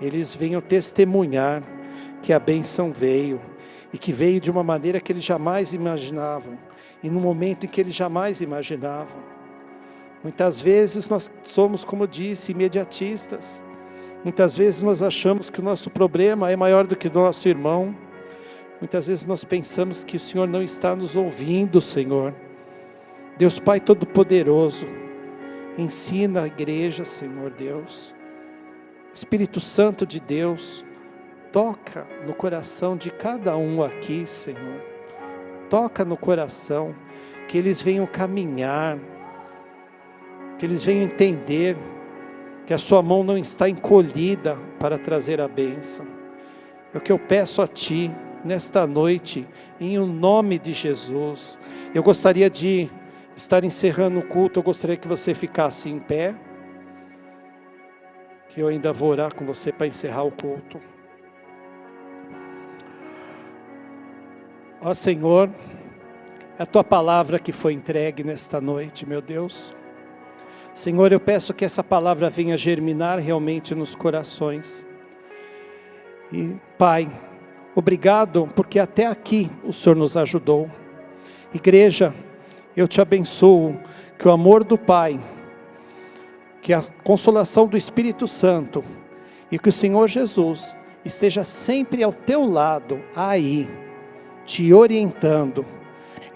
eles venham testemunhar que a bênção veio, e que veio de uma maneira que eles jamais imaginavam, e no momento em que eles jamais imaginavam. Muitas vezes nós somos, como disse, imediatistas. Muitas vezes nós achamos que o nosso problema é maior do que o nosso irmão. Muitas vezes nós pensamos que o Senhor não está nos ouvindo, Senhor. Deus Pai Todo-Poderoso, ensina a igreja, Senhor Deus. Espírito Santo de Deus, toca no coração de cada um aqui, Senhor. Toca no coração, que eles venham caminhar, que eles venham entender que a sua mão não está encolhida para trazer a bênção. É o que eu peço a Ti nesta noite, em o nome de Jesus. Eu gostaria de estar encerrando o culto, eu gostaria que você ficasse em pé, que eu ainda vou orar com você para encerrar o culto. Ó Senhor, é a Tua palavra que foi entregue nesta noite, meu Deus. Senhor, eu peço que essa palavra venha germinar realmente nos corações. E Pai, obrigado porque até aqui o Senhor nos ajudou. Igreja, eu te abençoo, que o amor do Pai, que a consolação do Espírito Santo e que o Senhor Jesus esteja sempre ao teu lado, aí, te orientando.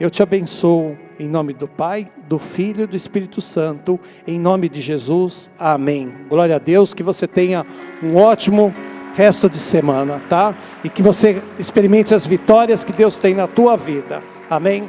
Eu te abençoo em nome do Pai, do Filho e do Espírito Santo, em nome de Jesus, amém. Glória a Deus, que você tenha um ótimo resto de semana, tá? E que você experimente as vitórias que Deus tem na tua vida, amém?